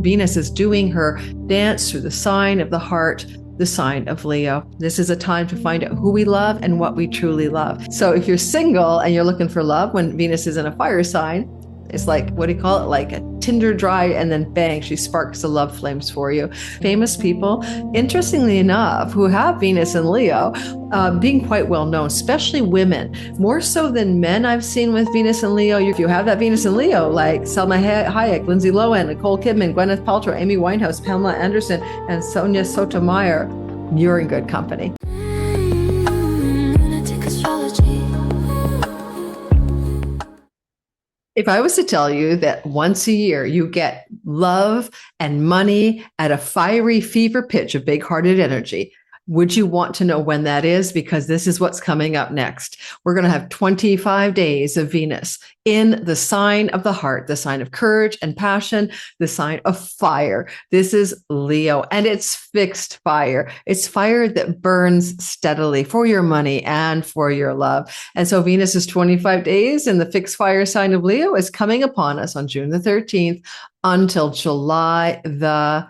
Venus is doing her dance through the sign of the heart, the sign of Leo. This is a time to find out who we love and what we truly love. So if you're single and you're looking for love when Venus is in a fire sign, it's like, what do you call it? Like a tinder dry, and then bang, she sparks the love flames for you. Famous people, interestingly enough, who have Venus in Leo, being quite well known, especially women, more so than men I've seen with Venus in Leo. If you have that Venus in Leo, like Salma Hayek, Lindsay Lohan, Nicole Kidman, Gwyneth Paltrow, Amy Winehouse, Pamela Anderson, and Sonia Sotomayor, you're in good company. If I was to tell you that once a year you get love and money at a fiery fever pitch of big-hearted energy, would you want to know when that is? Because this is what's coming up next. We're going to have 25 days of Venus in the sign of the heart, the sign of courage and passion, the sign of fire. This is Leo, and it's fixed fire. It's fire that burns steadily for your money and for your love. And so Venus is 25 days, and the fixed fire sign of Leo is coming upon us on June the 13th until July the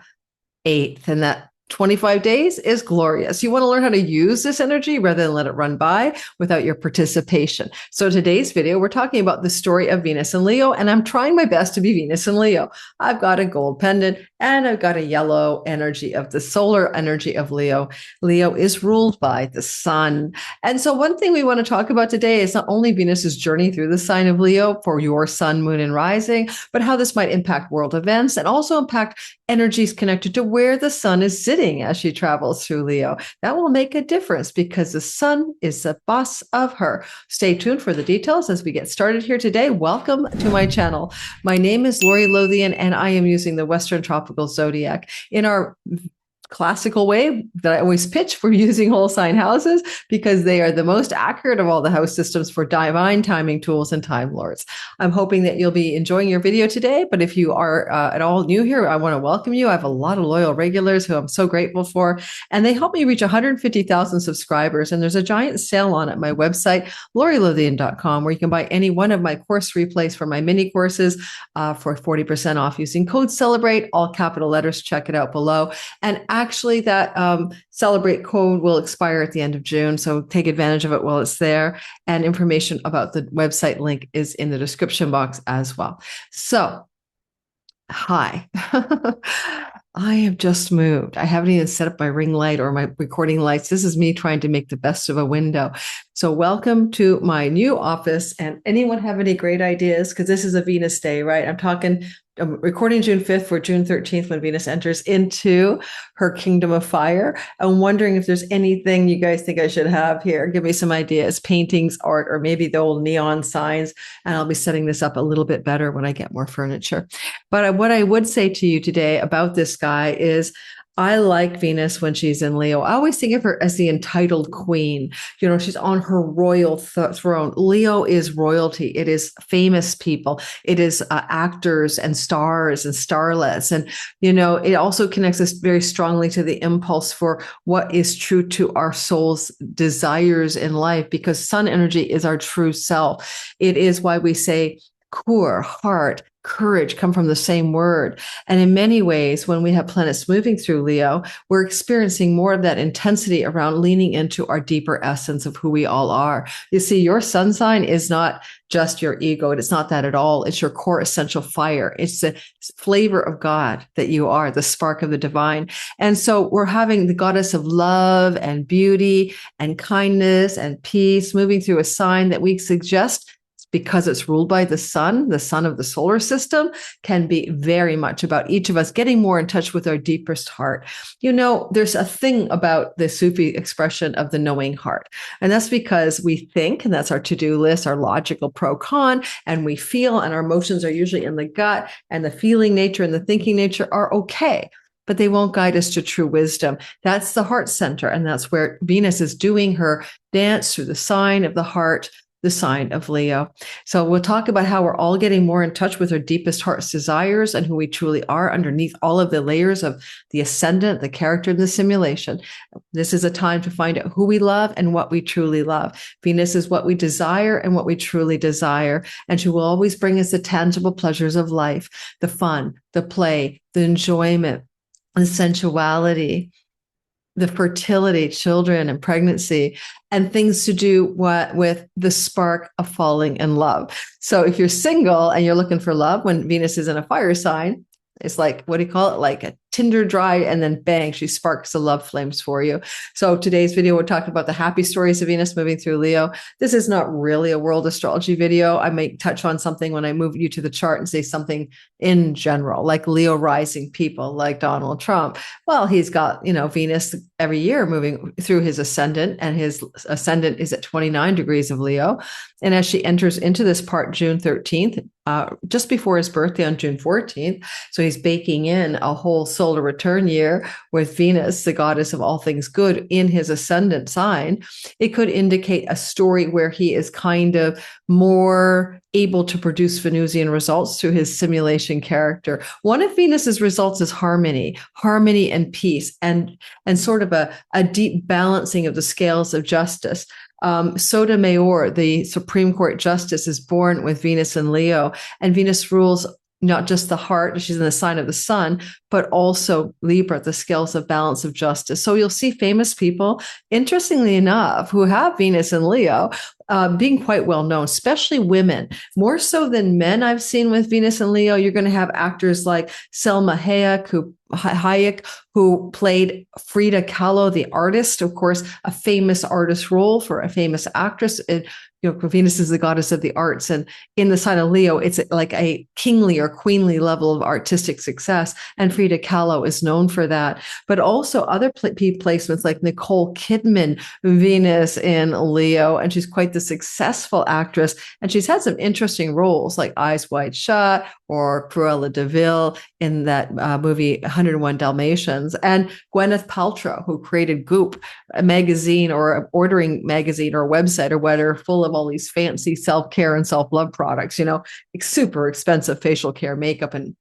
8th. And that 25 days is glorious. You want to learn how to use this energy rather than let it run by without your participation. So today's video, we're talking about the story of Venus and Leo, and I'm trying my best to be Venus and Leo. I've got a gold pendant and I've got a yellow energy of the solar energy of Leo. Leo is ruled by the sun. And so one thing we want to talk about today is not only Venus's journey through the sign of Leo for your sun, moon, and rising, but how this might impact world events and also impact energies connected to where the sun is sitting as she travels through Leo. That will make a difference because the sun is the boss of her. Stay tuned for the details as we get started here today. Welcome to my channel. My name is Lori Lothian, and I am using the Western Tropical Zodiac. In our classical way that I always pitch for using whole sign houses, because they are the most accurate of all the house systems for divine timing tools and time lords. I'm hoping that you'll be enjoying your video today, but if you are at all new here, I want to welcome you. I have a lot of loyal regulars who I'm so grateful for, and they help me reach 150,000 subscribers. And there's a giant sale on at my website, lorilothian.com, where you can buy any one of my course replays for my mini courses for 40% off using code CELEBRATE, all capital letters. Check it out below. And actually, that Celebrate code will expire at the end of June, so take advantage of it while it's there. And information about the website link is in the description box as well. So, hi. I have just moved. I haven't even set up my ring light or my recording lights. This is me trying to make the best of a window. So welcome to my new office. And anyone have any great ideas? Because this is a Venus day, right? I'm recording June 5th for June 13th when Venus enters into her kingdom of fire. I'm wondering if there's anything you guys think I should have here. Give me some ideas, paintings, art, or maybe the old neon signs. And I'll be setting this up a little bit better when I get more furniture. But what I would say to you today about this guy is I like Venus when she's in Leo. I always think of her as the entitled queen. You know, she's on her royal throne. Leo is royalty. It is famous people. It is actors and stars and starlets. And, you know, it also connects us very strongly to the impulse for what is true to our soul's desires in life, because sun energy is our true self. It is why we say core, heart, courage come from the same word. And in many ways, when we have planets moving through Leo, we're experiencing more of that intensity around leaning into our deeper essence of who we all are. You see, your sun sign is not just your ego. It's not that at all. It's your core essential fire. It's the flavor of God that you are, the spark of the divine. And so we're having the goddess of love and beauty and kindness and peace moving through a sign that we suggest, because it's ruled by the sun of the solar system, can be very much about each of us getting more in touch with our deepest heart. You know, there's a thing about the Sufi expression of the knowing heart. And that's because we think, and that's our to-do list, our logical pro-con, and we feel, and our emotions are usually in the gut, and the feeling nature and the thinking nature are okay, but they won't guide us to true wisdom. That's the heart center. And that's where Venus is doing her dance through the sign of the heart, the sign of Leo. So we'll talk about how we're all getting more in touch with our deepest heart's desires and who we truly are underneath all of the layers of the ascendant, the character, and the simulation. This is a time to find out who we love and what we truly love. Venus is what we desire and what we truly desire. And she will always bring us the tangible pleasures of life, the fun, the play, the enjoyment, the sensuality, the fertility, children and pregnancy, and things to do with the spark of falling in love. So if you're single and you're looking for love, when Venus is in a fire sign, it's like, what do you call it? Like a tinder dry, and then bang, she sparks the love flames for you. So today's video, we're talking about the happy stories of Venus moving through Leo. This is not really a world astrology video. I might touch on something when I move you to the chart and say something in general, like Leo rising people like Donald Trump. Well, he's got, Venus every year moving through his ascendant, and his ascendant is at 29 degrees of Leo. And as she enters into this part June 13th, just before his birthday on June 14th, so he's baking in a whole solar return year with Venus, the goddess of all things good, in his ascendant sign. It could indicate a story where he is kind of more able to produce Venusian results through his simulation character. One of Venus's results is harmony and peace, and sort of a deep balancing of the scales of justice. Sotomayor, the Supreme Court Justice, is born with Venus and Leo, and Venus rules not just the heart, she's in the sign of the sun, but also Libra, the scales of balance of justice. So you'll see famous people, interestingly enough, who have Venus and Leo, being quite well known, especially women, more so than men I've seen with Venus and Leo. You're going to have actors like Selma Hayek, who played Frida Kahlo, the artist, of course, a famous artist role for a famous actress. Venus is the goddess of the arts, and in the sign of Leo, it's like a kingly or queenly level of artistic success, and Frida Kahlo is known for that. But also other placements like Nicole Kidman, Venus in Leo, and she's quite the successful actress, and she's had some interesting roles like Eyes Wide Shut or Cruella de Vil in that movie 101 Dalmatians, and Gwyneth Paltrow, who created Goop, a magazine or an ordering magazine or a website or whatever, full of all these fancy self-care and self-love products, super expensive facial care, makeup, and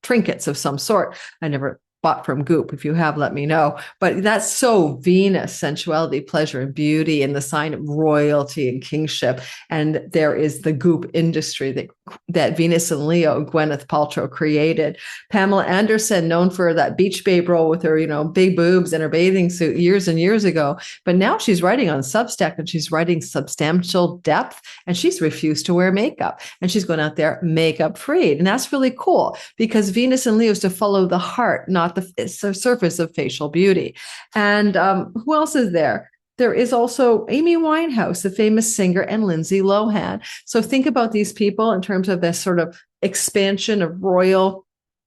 trinkets of some sort. I never bought from Goop. If you have, let me know. But that's so Venus, sensuality, pleasure, and beauty, and the sign of royalty and kingship. And there is the Goop industry that Venus and Leo, Gwyneth Paltrow, created. Pamela Anderson, known for that Beach Babe role with her, big boobs and her bathing suit years and years ago. But now she's writing on Substack, and she's writing substantial depth, and she's refused to wear makeup. And she's going out there makeup free. And that's really cool, because Venus and Leo is to follow the heart, not the surface of facial beauty. And who else is there? There is also Amy Winehouse, the famous singer, and Lindsay Lohan. So think about these people in terms of this sort of expansion of royal,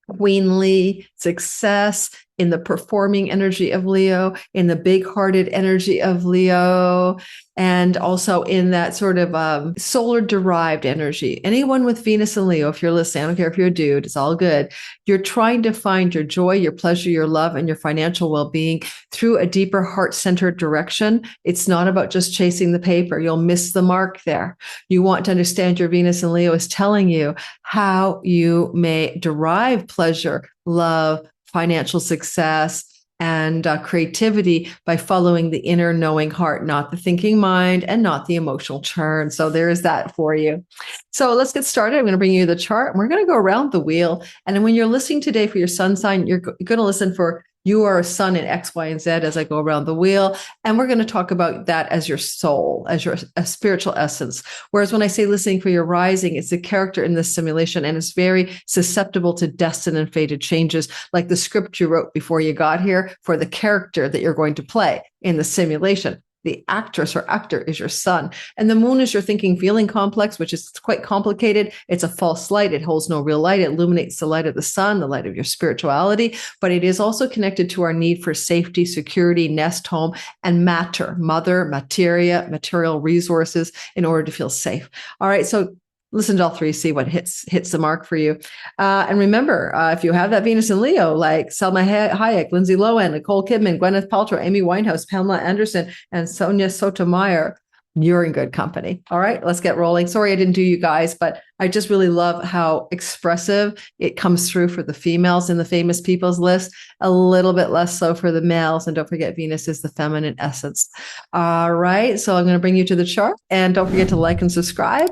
queenly success in the performing energy of Leo, in the big-hearted energy of Leo, and also in that sort of solar-derived energy. Anyone with Venus and Leo, if you're listening, I don't care if you're a dude, it's all good. You're trying to find your joy, your pleasure, your love, and your financial well-being through a deeper heart-centered direction. It's not about just chasing the paper. You'll miss the mark there. You want to understand your Venus and Leo is telling you how you may derive pleasure, love, financial success, and creativity by following the inner knowing heart, not the thinking mind and not the emotional churn. So there is that for you. So let's get started. I'm going to bring you the chart, and we're going to go around the wheel. And then when you're listening today for your sun sign, you're going to listen for you are a sun in X, Y, and Z as I go around the wheel. And we're going to talk about that as your soul, as your spiritual essence. Whereas when I say listening for your rising, it's the character in this simulation, and it's very susceptible to destined and fated changes, like the script you wrote before you got here for the character that you're going to play in the simulation. The actress or actor is your sun. And the moon is your thinking feeling complex, which is quite complicated. It's a false light. It holds no real light. It illuminates the light of the sun, the light of your spirituality. But it is also connected to our need for safety, security, nest, home, and matter, mother, materia, material resources in order to feel safe. All right. So listen to all three, see what hits the mark for you. And remember, if you have that Venus in Leo, like Selma Hayek, Lindsay Lohan, Nicole Kidman, Gwyneth Paltrow, Amy Winehouse, Pamela Anderson, and Sonia Sotomayor, you're in good company. All right, let's get rolling. Sorry I didn't do you guys, but I just really love how expressive it comes through for the females in the famous people's list, a little bit less so for the males. And don't forget, Venus is the feminine essence. All right, so I'm going to bring you to the chart, and don't forget to like and subscribe.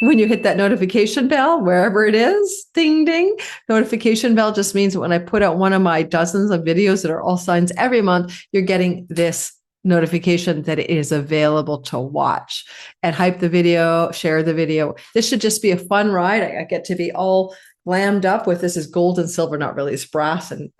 When you hit that notification bell, wherever it is, ding, ding, notification bell just means that when I put out one of my dozens of videos that are all signs every month, you're getting this notification that it is available to watch. And hype the video, share the video. This should just be a fun ride. I get to be all glammed up with this is gold and silver, not really, it's brass and,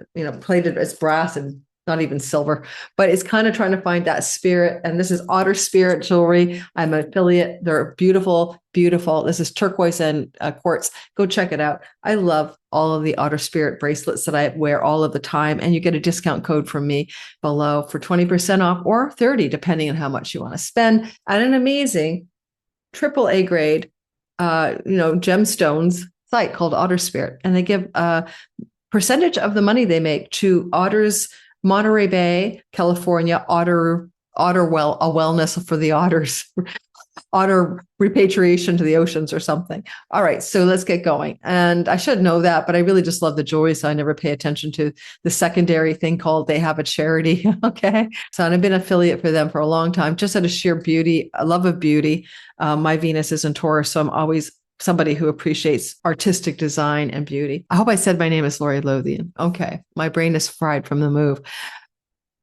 plated as brass and not even silver, but it's kind of trying to find that spirit. And this is Otter Spirit Jewelry. I'm an affiliate. They're beautiful, beautiful. This is turquoise and quartz. Go check it out. I love all of the Otter Spirit bracelets that I wear all of the time. And you get a discount code from me below for 20% off or 30, depending on how much you want to spend at an amazing AAA grade, gemstones site called Otter Spirit. And they give a percentage of the money they make to Otter's Monterey Bay, California, Otter a wellness for the otters, otter repatriation to the oceans or something. All right, so let's get going. And I should know that, but I really just love the jewelry, so I never pay attention to the secondary thing called they have a charity. Okay, so I've been an affiliate for them for a long time, just out of sheer beauty, a love of beauty. My Venus is in Taurus, so I'm always somebody who appreciates artistic design and beauty. I hope I said my name is Lori Lothian. Okay. My brain is fried from the move.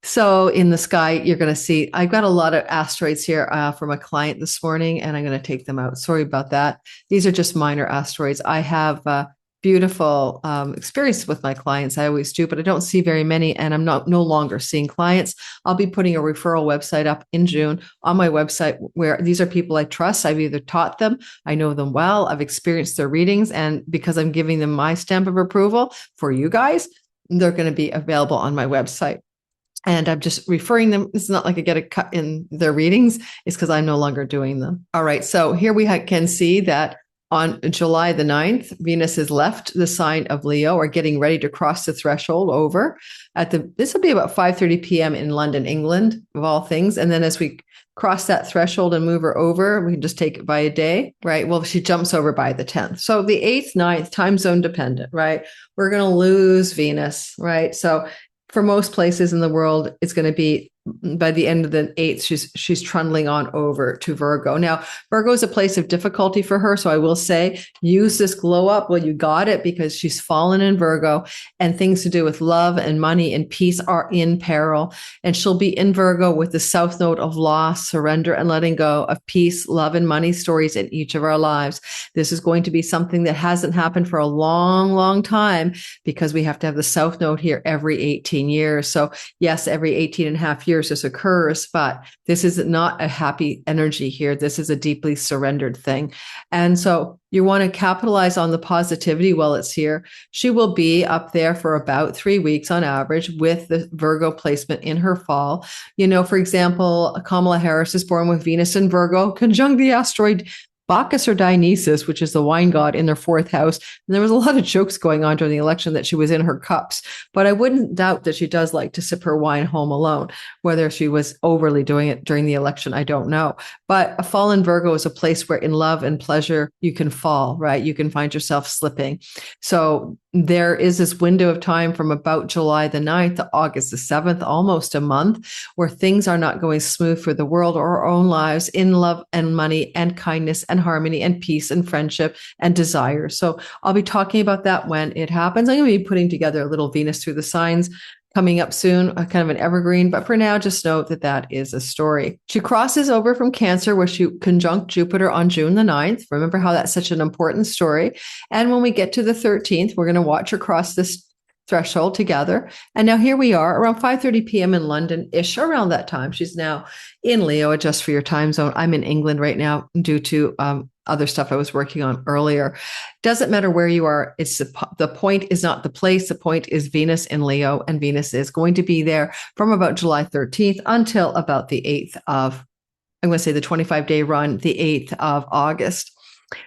So in the sky, you're going to see, I've got a lot of asteroids here from a client this morning, and I'm going to take them out. Sorry about that. These are just minor asteroids. I have beautiful experience with my clients. I always do, but I don't see very many, and I'm no longer seeing clients. I'll be putting a referral website up in June on my website where these are people I trust. I've either taught them, I know them well, I've experienced their readings, and because I'm giving them my stamp of approval for you guys, they're going to be available on my website. And I'm just referring them. It's not like I get a cut in their readings. It's because I'm no longer doing them. All right. So here we can see that on July the 9th, Venus has left the sign of Leo, or getting ready to cross the threshold over this will be about 5:30 p.m. in London, England, of all things. And then as we cross that threshold and move her over, we can just take it by a day, right? Well, she jumps over by the 10th. So the 8th, 9th, time zone dependent, right? We're going to lose Venus, right? So for most places in the world, it's going to be by the end of the 8th, she's trundling on over to Virgo. Now, Virgo is a place of difficulty for her. So I will say, use this glow up. Well, you got it, because she's fallen in Virgo, and things to do with love and money and peace are in peril. And she'll be in Virgo with the south node of loss, surrender, and letting go of peace, love, and money stories in each of our lives. This is going to be something that hasn't happened for a long, long time, because we have to have the south node here every 18 years. So yes, every 18 and a half years this occurs, but this is not a happy energy here. This is a deeply surrendered thing. And so you want to capitalize on the positivity while it's here. She will be up there for about 3 weeks on average with the Virgo placement in her fall. For example, Kamala Harris is born with Venus in Virgo, conjunct the asteroid Bacchus or Dionysus, which is the wine god, in their 4th house. And there was a lot of jokes going on during the election that she was in her cups, but I wouldn't doubt that she does like to sip her wine home alone. Whether she was overly doing it during the election, I don't know. But a fall in Virgo is a place where in love and pleasure, you can fall, right? You can find yourself slipping. So there is this window of time from about July the 9th to August the 7th, almost a month, where things are not going smooth for the world or our own lives in love and money and kindness and harmony and peace and friendship and desire. So I'll be talking about that when it happens. I'm going to be putting together a little Venus through the signs coming up soon, kind of an evergreen. But for now, just note that that is a story. She crosses over from Cancer, where she conjunct Jupiter on June the 9th. Remember how that's such an important story. And when we get to the 13th, we're going to watch her cross this threshold together. And now here we are around 5:30 p.m. in London-ish, around that time. She's now in Leo. Adjust for your time zone. I'm in England right now due to other stuff I was working on earlier. Doesn't matter where you are. It's the point is not the place. The point is Venus in Leo, and Venus is going to be there from about July 13th until about the 8th of, I'm going to say the 25-day run, the 8th of August.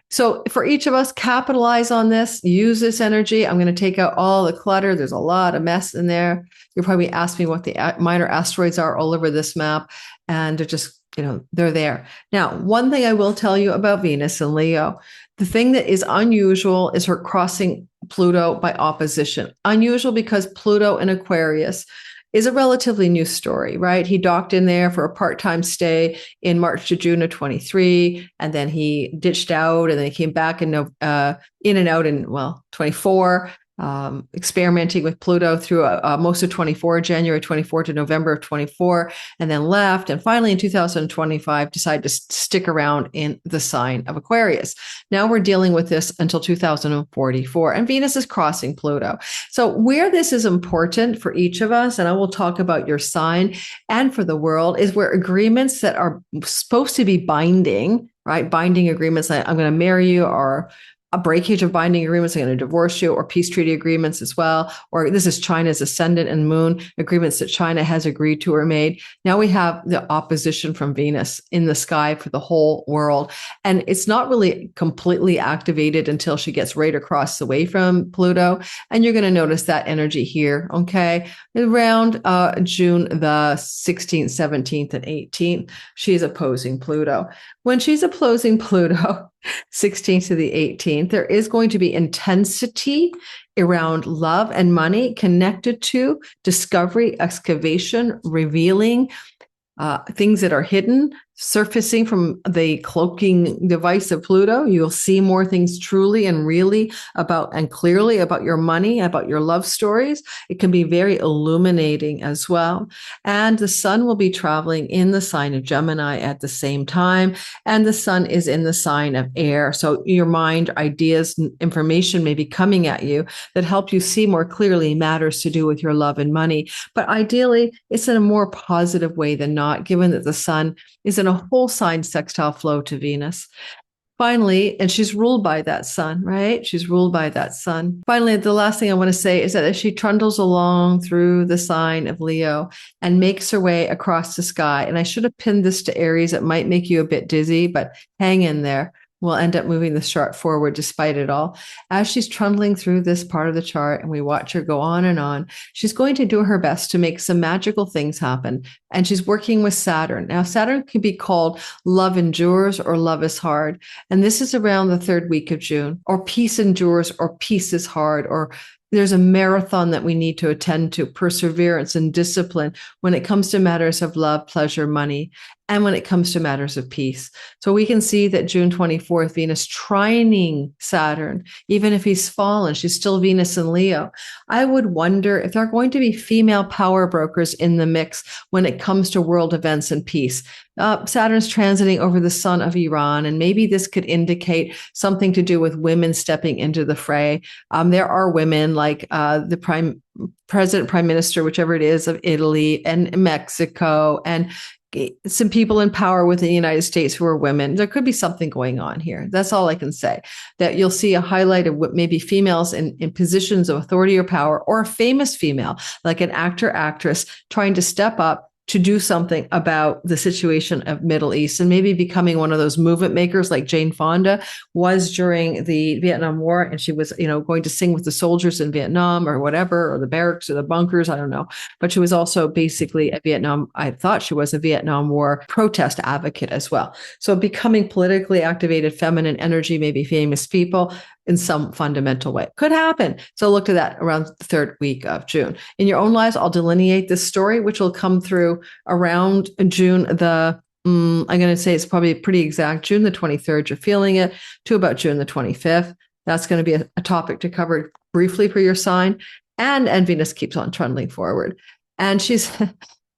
So for each of us, capitalize on this, use this energy. I'm going to take out all the clutter. There's a lot of mess in there. You'll probably ask me what the minor asteroids are all over this map. And they're just, they're there. Now, one thing I will tell you about Venus and Leo, the thing that is unusual is her crossing Pluto by opposition. Unusual because Pluto in Aquarius is a relatively new story, right? He docked in there for a part-time stay in March to June of 23, and then he ditched out, and then he came back in and out in 24. Experimenting with Pluto through most of 24, January 24 to November of 24, and then left. And finally in 2025, decided to stick around in the sign of Aquarius. Now we're dealing with this until 2044, and Venus is crossing Pluto. So where this is important for each of us, and I will talk about your sign and for the world, is where agreements that are supposed to be binding, right? Binding agreements, I'm going to marry you, or a breakage of binding agreements, I'm going to divorce you, or peace treaty agreements as well. Or this is China's ascendant and moon, agreements that China has agreed to or made. Now we have the opposition from Venus in the sky for the whole world. And it's not really completely activated until she gets right across away from Pluto. And you're going to notice that energy here, okay? Around June the 16th, 17th, and 18th, she's opposing Pluto. When she's opposing Pluto, 16th to the 18th, there is going to be intensity around love and money connected to discovery, excavation, revealing things that are hidden, surfacing from the cloaking device of Pluto. You'll see more things truly and really about and clearly about your money, about your love stories. It can be very illuminating as well. And the sun will be traveling in the sign of Gemini at the same time. And the sun is in the sign of air. So your mind, ideas, information may be coming at you that help you see more clearly matters to do with your love and money. But ideally, it's in a more positive way than not, given that the sun is in a whole sign sextile flow to Venus. Finally, and she's ruled by that sun, right? She's ruled by that sun. Finally, the last thing I want to say is that as she trundles along through the sign of Leo and makes her way across the sky, and I should have pinned this to Aries, it might make you a bit dizzy, but hang in there. We'll end up moving the chart forward despite it all. As she's trundling through this part of the chart and we watch her go on, she's going to do her best to make some magical things happen. And she's working with Saturn. Now, Saturn can be called love endures or love is hard. And this is around the third week of June, or peace endures or peace is hard, or there's a marathon that we need to attend to, perseverance and discipline when it comes to matters of love, pleasure, money, and when it comes to matters of peace. So we can see that June 24th, Venus trining Saturn, even if he's fallen, she's still Venus in Leo. I would wonder if there are going to be female power brokers in the mix when it comes to world events and peace. Saturn's transiting over the sun of Iran, and maybe this could indicate something to do with women stepping into the fray. There are women like the prime minister, whichever it is, of Italy and Mexico, and some people in power within the United States who are women. There could be something going on here. That's all I can say. That you'll see a highlight of what maybe females in positions of authority or power, or a famous female, like an actor, actress, trying to step up to do something about the situation of Middle East, and maybe becoming one of those movement makers like Jane Fonda was during the Vietnam War. And she was, going to sing with the soldiers in Vietnam or whatever, or the barracks or the bunkers. I don't know. But she was also basically I thought she was a Vietnam War protest advocate as well. So becoming politically activated feminine energy, maybe famous people in some fundamental way. Could happen. So look to that around the third week of June. In your own lives, I'll delineate this story, which will come through around June I'm going to say it's probably pretty exact, June the 23rd, you're feeling it, to about June the 25th. That's going to be a topic to cover briefly for your sign. And Venus keeps on trundling forward. And she's...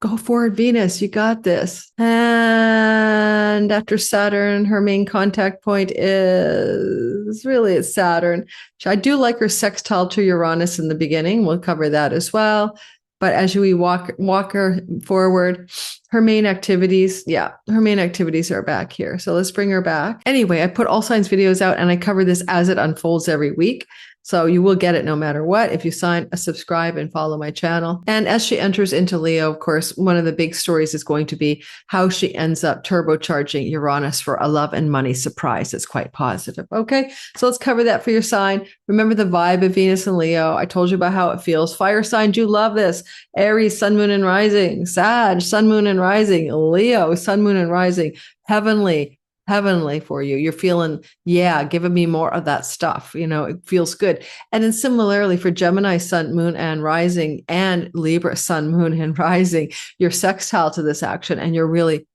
Go forward, Venus, you got this. And after Saturn, her main contact point is really it's Saturn. I do like her sextile to Uranus in the beginning. We'll cover that as well. But as we walk her forward, her main activities are back here. So let's bring her back. Anyway, I put all signs videos out and I cover this as it unfolds every week. So you will get it no matter what if you subscribe and follow my channel. And as she enters into Leo, of course, one of the big stories is going to be how she ends up turbocharging Uranus for a love and money surprise that's quite positive. Okay, so let's cover that for your sign. Remember the vibe of Venus and Leo. I told you about how it feels. Fire signs, you love this. Aries, sun, moon, and rising. Sag, sun, moon, and rising. Leo, sun, moon, and rising. Heavenly for you. You're feeling, yeah, giving me more of that stuff. It feels good. And then similarly for Gemini, sun, moon, and rising, and Libra, sun, moon, and rising, you're sextile to this action and you're really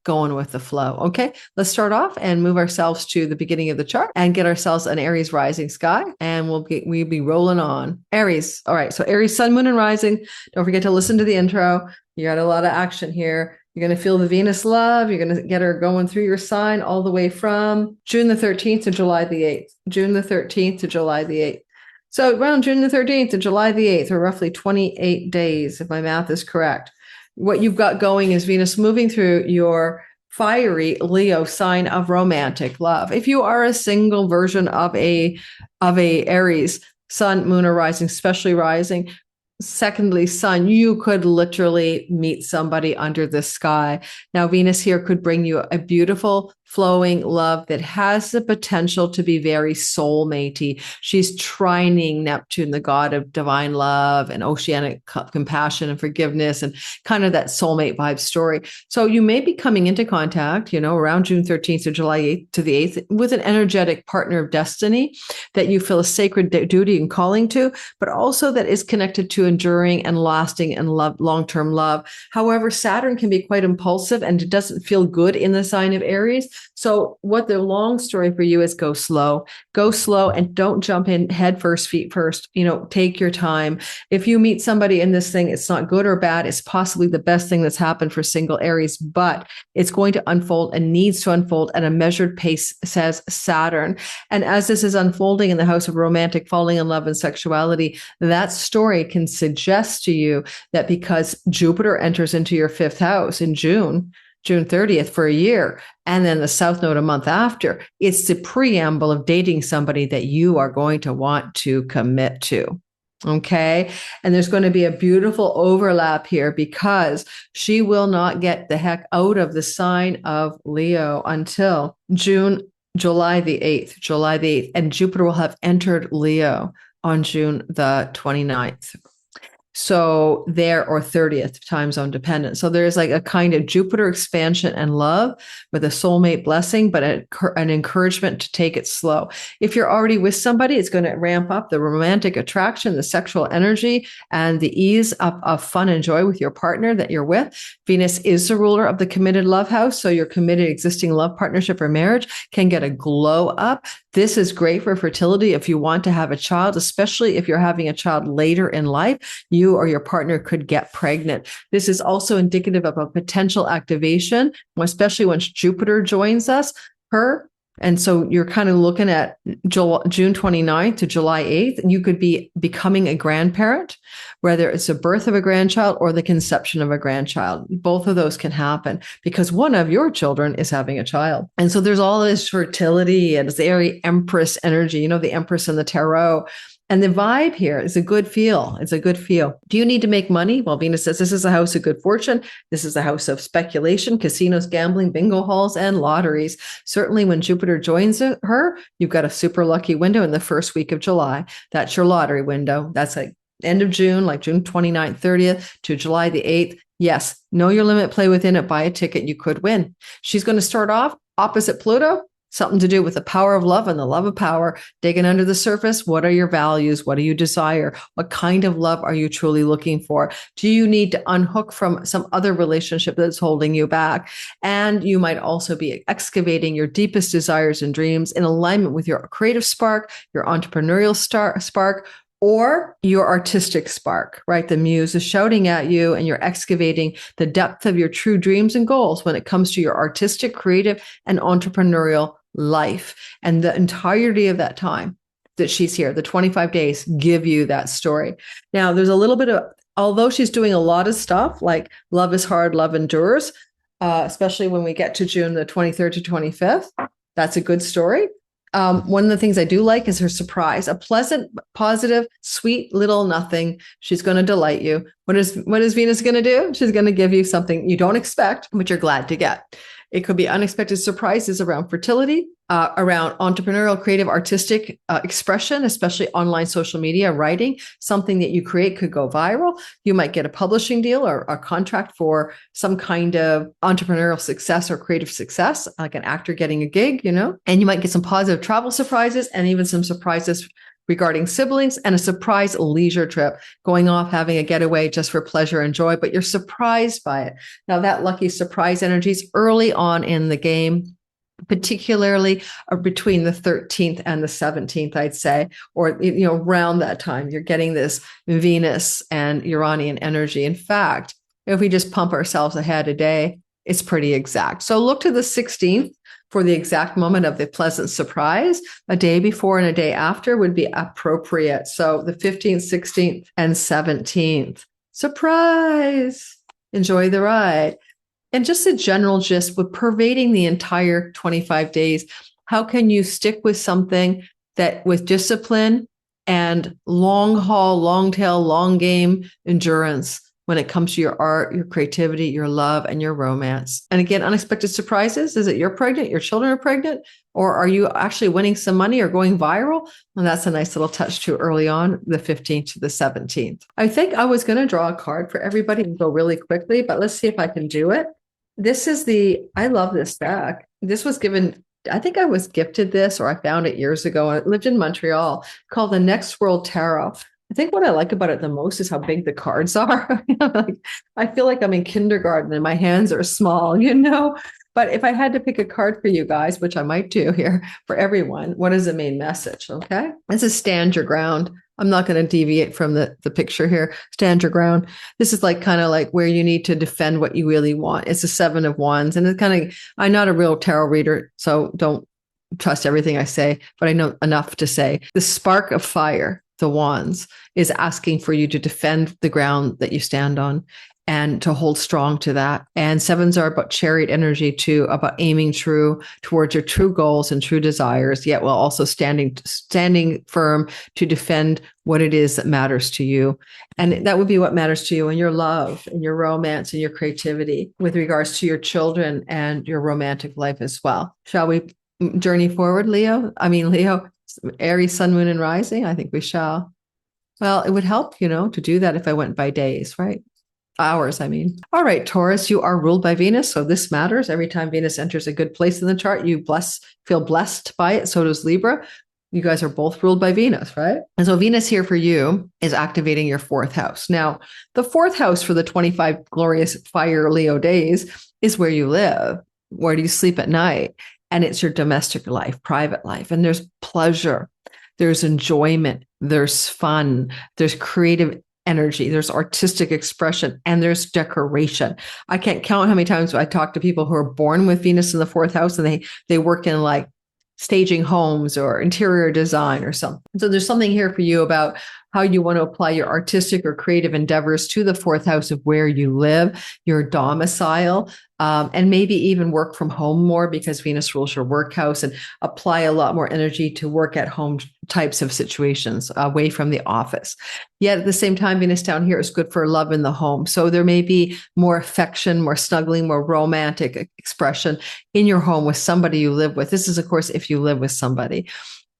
going with the flow. Okay, let's start off and move ourselves to the beginning of the chart and get ourselves an Aries rising sky, and we'll be rolling on. Aries. All right, so Aries, sun, moon, and rising. Don't forget to listen to the intro. You got a lot of action here. You're going to feel the Venus love. You're going to get her going through your sign all the way from June the 13th to July the 8th. June the 13th to July the 8th. So around June the 13th to July the 8th, or roughly 28 days, if my math is correct. What you've got going is Venus moving through your fiery Leo sign of romantic love. If you are a single version of a Aries, sun, moon, or rising, especially rising, secondly, sun, you could literally meet somebody under the sky. Now, Venus here could bring you a beautiful, flowing love that has the potential to be very soulmatey. She's trining Neptune, the god of divine love and oceanic compassion and forgiveness, and kind of that soulmate vibe story. So you may be coming into contact, around June 13th to July 8th to the 8th with an energetic partner of destiny that you feel a sacred duty and calling to, but also that is connected to enduring and lasting and long-term love. However, Saturn can be quite impulsive and it doesn't feel good in the sign of Aries. So what the long story for you is go slow and don't jump in head first, feet first, take your time. If you meet somebody in this thing, it's not good or bad. It's possibly the best thing that's happened for single Aries, but it's going to unfold and needs to unfold at a measured pace, says Saturn. And as this is unfolding in the house of romantic, falling in love and sexuality, that story can suggest to you that because Jupiter enters into your fifth house in June 30th for a year, and then the South Node a month after, it's the preamble of dating somebody that you are going to want to commit to. Okay. And there's going to be a beautiful overlap here because she will not get the heck out of the sign of Leo until July the 8th. And Jupiter will have entered Leo on June the 29th. So there, or 30th, time zone dependent. So there's like a kind of Jupiter expansion and love with a soulmate blessing, but an encouragement to take it slow. If you're already with somebody, it's going to ramp up the romantic attraction, the sexual energy, and the ease of fun and joy with your partner that you're with. Venus is the ruler of the committed love house. So your committed existing love partnership or marriage can get a glow up. This is great for fertility if you want to have a child, especially if you're having a child later in life. You or your partner could get pregnant. This is also indicative of a potential activation, especially once Jupiter joins her. And so you're kind of looking at June 29th to July 8th, and you could be becoming a grandparent, whether it's the birth of a grandchild or the conception of a grandchild. Both of those can happen because one of your children is having a child. And so there's all this fertility and it's very Empress energy, the Empress in the tarot. And the vibe here is a good feel. It's a good feel. Do you need to make money? Well, Venus says this is a house of good fortune. This is a house of speculation, casinos, gambling, bingo halls, and lotteries. Certainly when Jupiter joins her, you've got a super lucky window in the first week of July. That's your lottery window. That's like end of June, like June 29th, 30th to July the 8th. Yes, know your limit, play within it, buy a ticket, you could win. She's going to start off opposite Pluto. Something to do with the power of love and the love of power, digging under the surface. What are your values? What do you desire? What kind of love are you truly looking for? Do you need to unhook from some other relationship that's holding you back? And you might also be excavating your deepest desires and dreams in alignment with your creative spark, your entrepreneurial spark, or your artistic spark, right? The muse is shouting at you and you're excavating the depth of your true dreams and goals when it comes to your artistic, creative, and entrepreneurial life. And the entirety of that time that she's here, the 25 days, give you that story. Now, there's a little bit of, although she's doing a lot of stuff like love is hard, love endures, especially when we get to June the 23rd to 25th, that's a good story. One of the things I do like is her surprise, a pleasant, positive, sweet little nothing. She's going to delight you. What is Venus going to do? She's going to give you something you don't expect, but you're glad to get. It could be unexpected surprises around fertility, around entrepreneurial, creative, artistic expression, especially online social media, writing. Something that you create could go viral. You might get a publishing deal or a contract for some kind of entrepreneurial success or creative success, like an actor getting a gig, and you might get some positive travel surprises and even some surprises regarding siblings and a surprise leisure trip, going off, having a getaway just for pleasure and joy, but you're surprised by it. Now, that lucky surprise energy is early on in the game, particularly between the 13th and the 17th, I'd say, or, around that time, you're getting this Venus and Uranian energy. In fact, if we just pump ourselves ahead a day, it's pretty exact. So look to the 16th for the exact moment of the pleasant surprise. A day before and a day after would be appropriate. So the 15th, 16th, and 17th. Surprise! Enjoy the ride. And just a general gist with pervading the entire 25 days. How can you stick with something that with discipline and long haul, long tail, long game endurance when it comes to your art, your creativity, your love, and your romance? And again, unexpected surprises. Is it you're pregnant, your children are pregnant, or are you actually winning some money or going viral? And that's a nice little touch too early on, the 15th to the 17th. I think I was going to draw a card for everybody and go really quickly, but let's see if I can do it. This is I love this deck. This was given, I think I was gifted this, or I found it years ago. I lived in Montreal, called the Next World Tarot. I think what I like about it the most is how big the cards are. I feel like I'm in kindergarten and my hands are small, But if I had to pick a card for you guys, which I might do here for everyone, what is the main message? Okay. This is stand your ground. I'm not going to deviate from the picture here. Stand your ground. This is kind of like where you need to defend what you really want. It's a 7 of Wands. And it's I'm not a real tarot reader, so don't trust everything I say, but I know enough to say the spark of fire, the Wands, is asking for you to defend the ground that you stand on and to hold strong to that. And 7s are about chariot energy too, about aiming true towards your true goals and true desires, yet while also standing firm to defend what it is that matters to you. And that would be what matters to you in your love, in your romance, and your creativity with regards to your children and your romantic life as well. Shall we journey forward, Leo, Aries, sun, moon, and rising? I think we shall. Well, it would help, to do that if I went by days, right? Hours, I mean. All right, Taurus, you are ruled by Venus, so this matters. Every time Venus enters a good place in the chart, you feel blessed by it. So does Libra. You guys are both ruled by Venus, right? And so Venus here for you is activating your 4th house. Now, the 4th house for the 25 glorious fire Leo days is where you live. Where do you sleep at night? And it's your domestic life, private life. And there's pleasure, there's enjoyment, there's fun, there's creative energy, there's artistic expression, and there's decoration. I can't count how many times I talk to people who are born with Venus in the 4th house and they work in staging homes or interior design or something. So there's something here for you about how you want to apply your artistic or creative endeavors to the 4th house of where you live, your domicile, and maybe even work from home more because Venus rules your work house, and apply a lot more energy to work at home types of situations away from the office. Yet at the same time, Venus down here is good for love in the home. So there may be more affection, more snuggling, more romantic expression in your home with somebody you live with. This is, of course, if you live with somebody.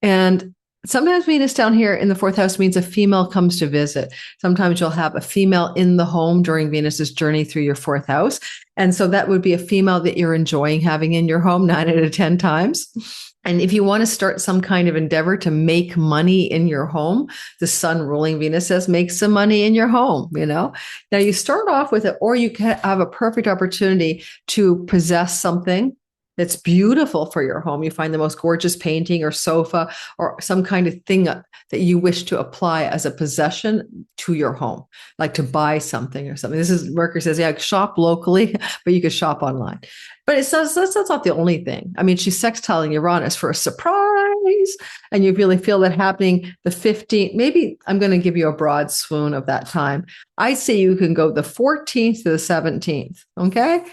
And sometimes Venus down here in the 4th house means a female comes to visit. Sometimes you'll have a female in the home during Venus's journey through your 4th house. And so that would be a female that you're enjoying having in your home 9 out of 10 times. And if you want to start some kind of endeavor to make money in your home, the sun ruling Venus says, make some money in your home, Now you start off with it, or you can have a perfect opportunity to possess something that's beautiful for your home. You find the most gorgeous painting or sofa or some kind of thing that you wish to apply as a possession to your home, like to buy something or something. This is Mercury says, yeah, shop locally, but you could shop online. But that's not the only thing. I mean, she's sextiling Uranus for a surprise, and you really feel that happening the 15th. Maybe I'm going to give you a broad swoon of that time. I say you can go the 14th to the 17th, okay?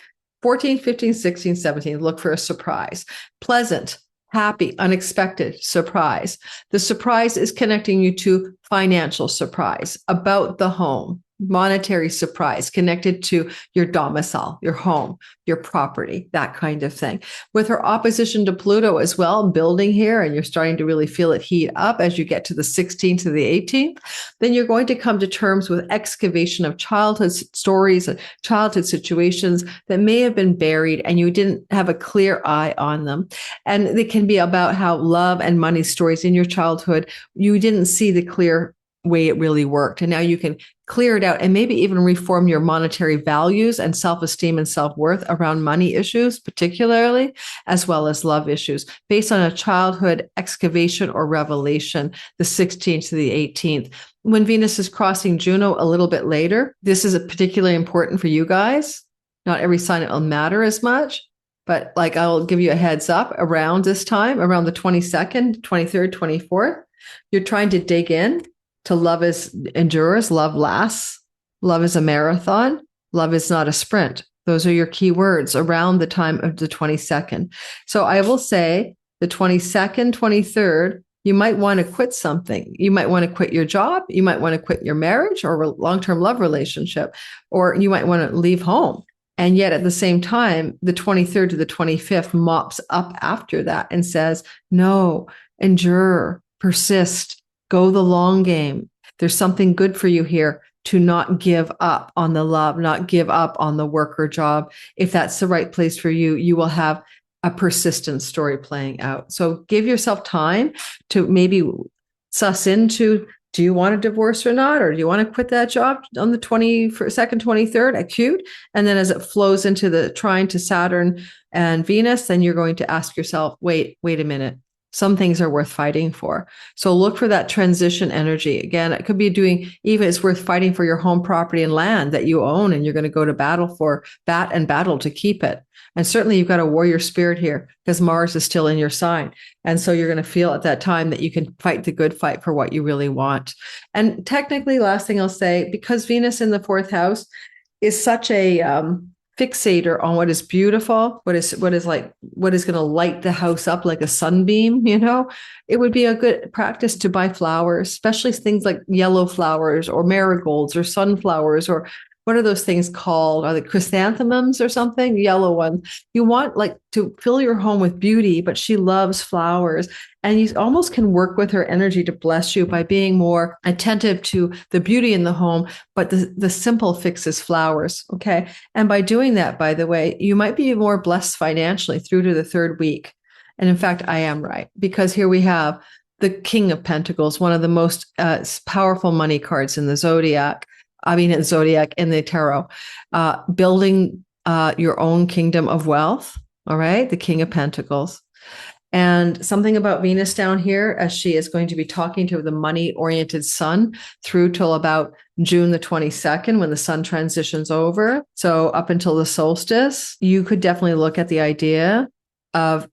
14th, 15th, 16th, 17th, look for a surprise. Pleasant, happy, unexpected surprise. The surprise is connecting you to financial surprise, about the home, monetary surprise connected to your domicile, your home, your property, that kind of thing. With her opposition to Pluto as well, building here, and you're starting to really feel it heat up as you get to the 16th to the 18th, then you're going to come to terms with excavation of childhood stories, childhood situations that may have been buried and you didn't have a clear eye on them. And they can be about how love and money stories in your childhood, you didn't see the clear way it really worked. And now you can clear it out and maybe even reform your monetary values and self-esteem and self-worth around money issues, particularly, as well as love issues, based on a childhood excavation or revelation, the 16th to the 18th. When Venus is crossing Juno a little bit later, this is particularly important for you guys. Not every sign it will matter as much, but like I'll give you a heads up around this time, around the 22nd, 23rd, 24th, you're trying to dig in to love endures, love lasts, love is a marathon, love is not a sprint. Those are your key words around the time of the 22nd. So I will say the 22nd, 23rd, you might want to quit something. You might want to quit your job. You might want to quit your marriage or long-term love relationship, or you might want to leave home. And yet at the same time, the 23rd to the 25th mops up after that and says, no, endure, persist, go the long game. There's something good for you here to not give up on the love, not give up on the work or job. If that's the right place for you, you will have a persistent story playing out. So give yourself time to maybe suss into, do you want a divorce or not? Or do you want to quit that job on the 22nd, 23rd, acute? And then as it flows into the trine to Saturn and Venus, then you're going to ask yourself, wait a minute. Some things are worth fighting for. So look for that transition energy. Again, it could be it's worth fighting for your home property and land that you own, and you're going to go to battle to keep it. And certainly you've got a warrior spirit here because Mars is still in your sign. And so you're going to feel at that time that you can fight the good fight for what you really want. And technically, last thing I'll say, because Venus in the fourth house is such a fixator on what is beautiful, what is going to light the house up like a sunbeam, it would be a good practice to buy flowers, especially things like yellow flowers or marigolds or sunflowers, or what are those things called? Are they chrysanthemums or something? Yellow ones. You want to fill your home with beauty, but she loves flowers. And you almost can work with her energy to bless you by being more attentive to the beauty in the home, but the simple fix is flowers. Okay. And by doing that, by the way, you might be more blessed financially through to the third week. And in fact, I am right, because here we have the King of Pentacles, one of the most powerful money cards in the zodiac. In the tarot, building your own kingdom of wealth. All right. The King of Pentacles. And something about Venus down here, as she is going to be talking to the money-oriented sun through till about June the 22nd, when the sun transitions over. So up until the solstice, you could definitely look at the idea of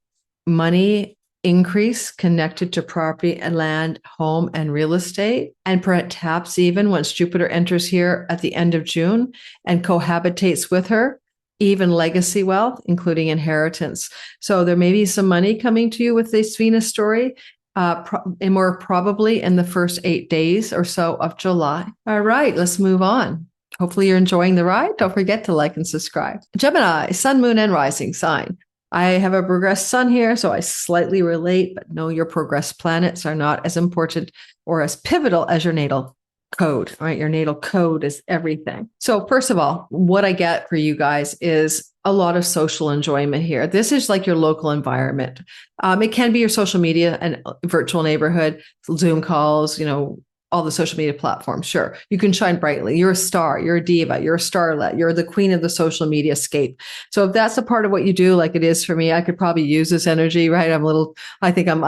money increase connected to property and land, home, and real estate. And perhaps even once Jupiter enters here at the end of June and cohabitates with her, even legacy wealth, including inheritance. So there may be some money coming to you with this Venus story, and more probably in the first 8 days or so of July. All right, let's move on. Hopefully you're enjoying the ride. Don't forget to like and subscribe. Gemini, sun, moon, and rising sign. I have a progressed sun here, so I slightly relate, but no, your progressed planets are not as important or as pivotal as your natal code, right? Your natal code is everything. So first of all, what I get for you guys is a lot of social enjoyment here. This is like your local environment. It can be your social media and virtual neighborhood, Zoom calls, all the social media platforms. Sure, you can shine brightly. You're a star, you're a diva, you're a starlet, you're the queen of the social media scape. So if that's a part of what you do, like it is for me, I could probably use this energy, right? I think I'm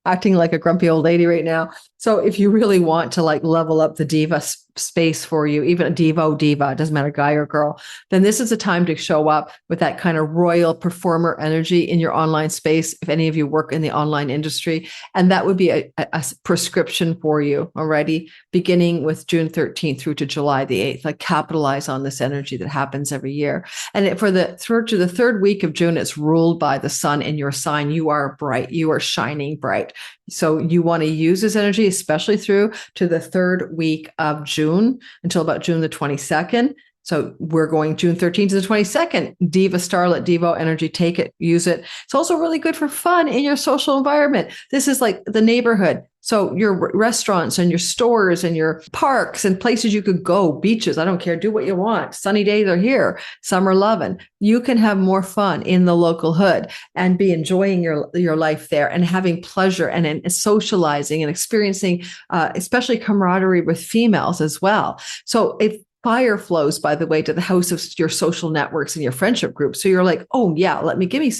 acting like a grumpy old lady right now. So if you really want to like level up the diva space for you, even a diva, it doesn't matter, guy or girl, then this is a time to show up with that kind of royal performer energy in your online space. If any of you work in the online industry, and that would be a prescription for you already, beginning with June 13th through to July the 8th. Like capitalize on this energy that happens every year. And for the third week of June, it's ruled by the sun in your sign. You are bright. You are shining bright. So you want to use this energy, especially through to the third week of June until about June the 22nd. So we're going June 13th to the 22nd. Diva, starlet, Devo energy, take it, use it. It's also really good for fun in your social environment. This is like the neighborhood. So your restaurants and your stores and your parks and places you could go, beaches, I don't care, do what you want. Sunny days are here, summer loving. You can have more fun in the local hood and be enjoying your life there and having pleasure and socializing and experiencing, especially camaraderie with females as well. So fire flows, by the way, to the house of your social networks and your friendship groups. So you're like, oh yeah, give me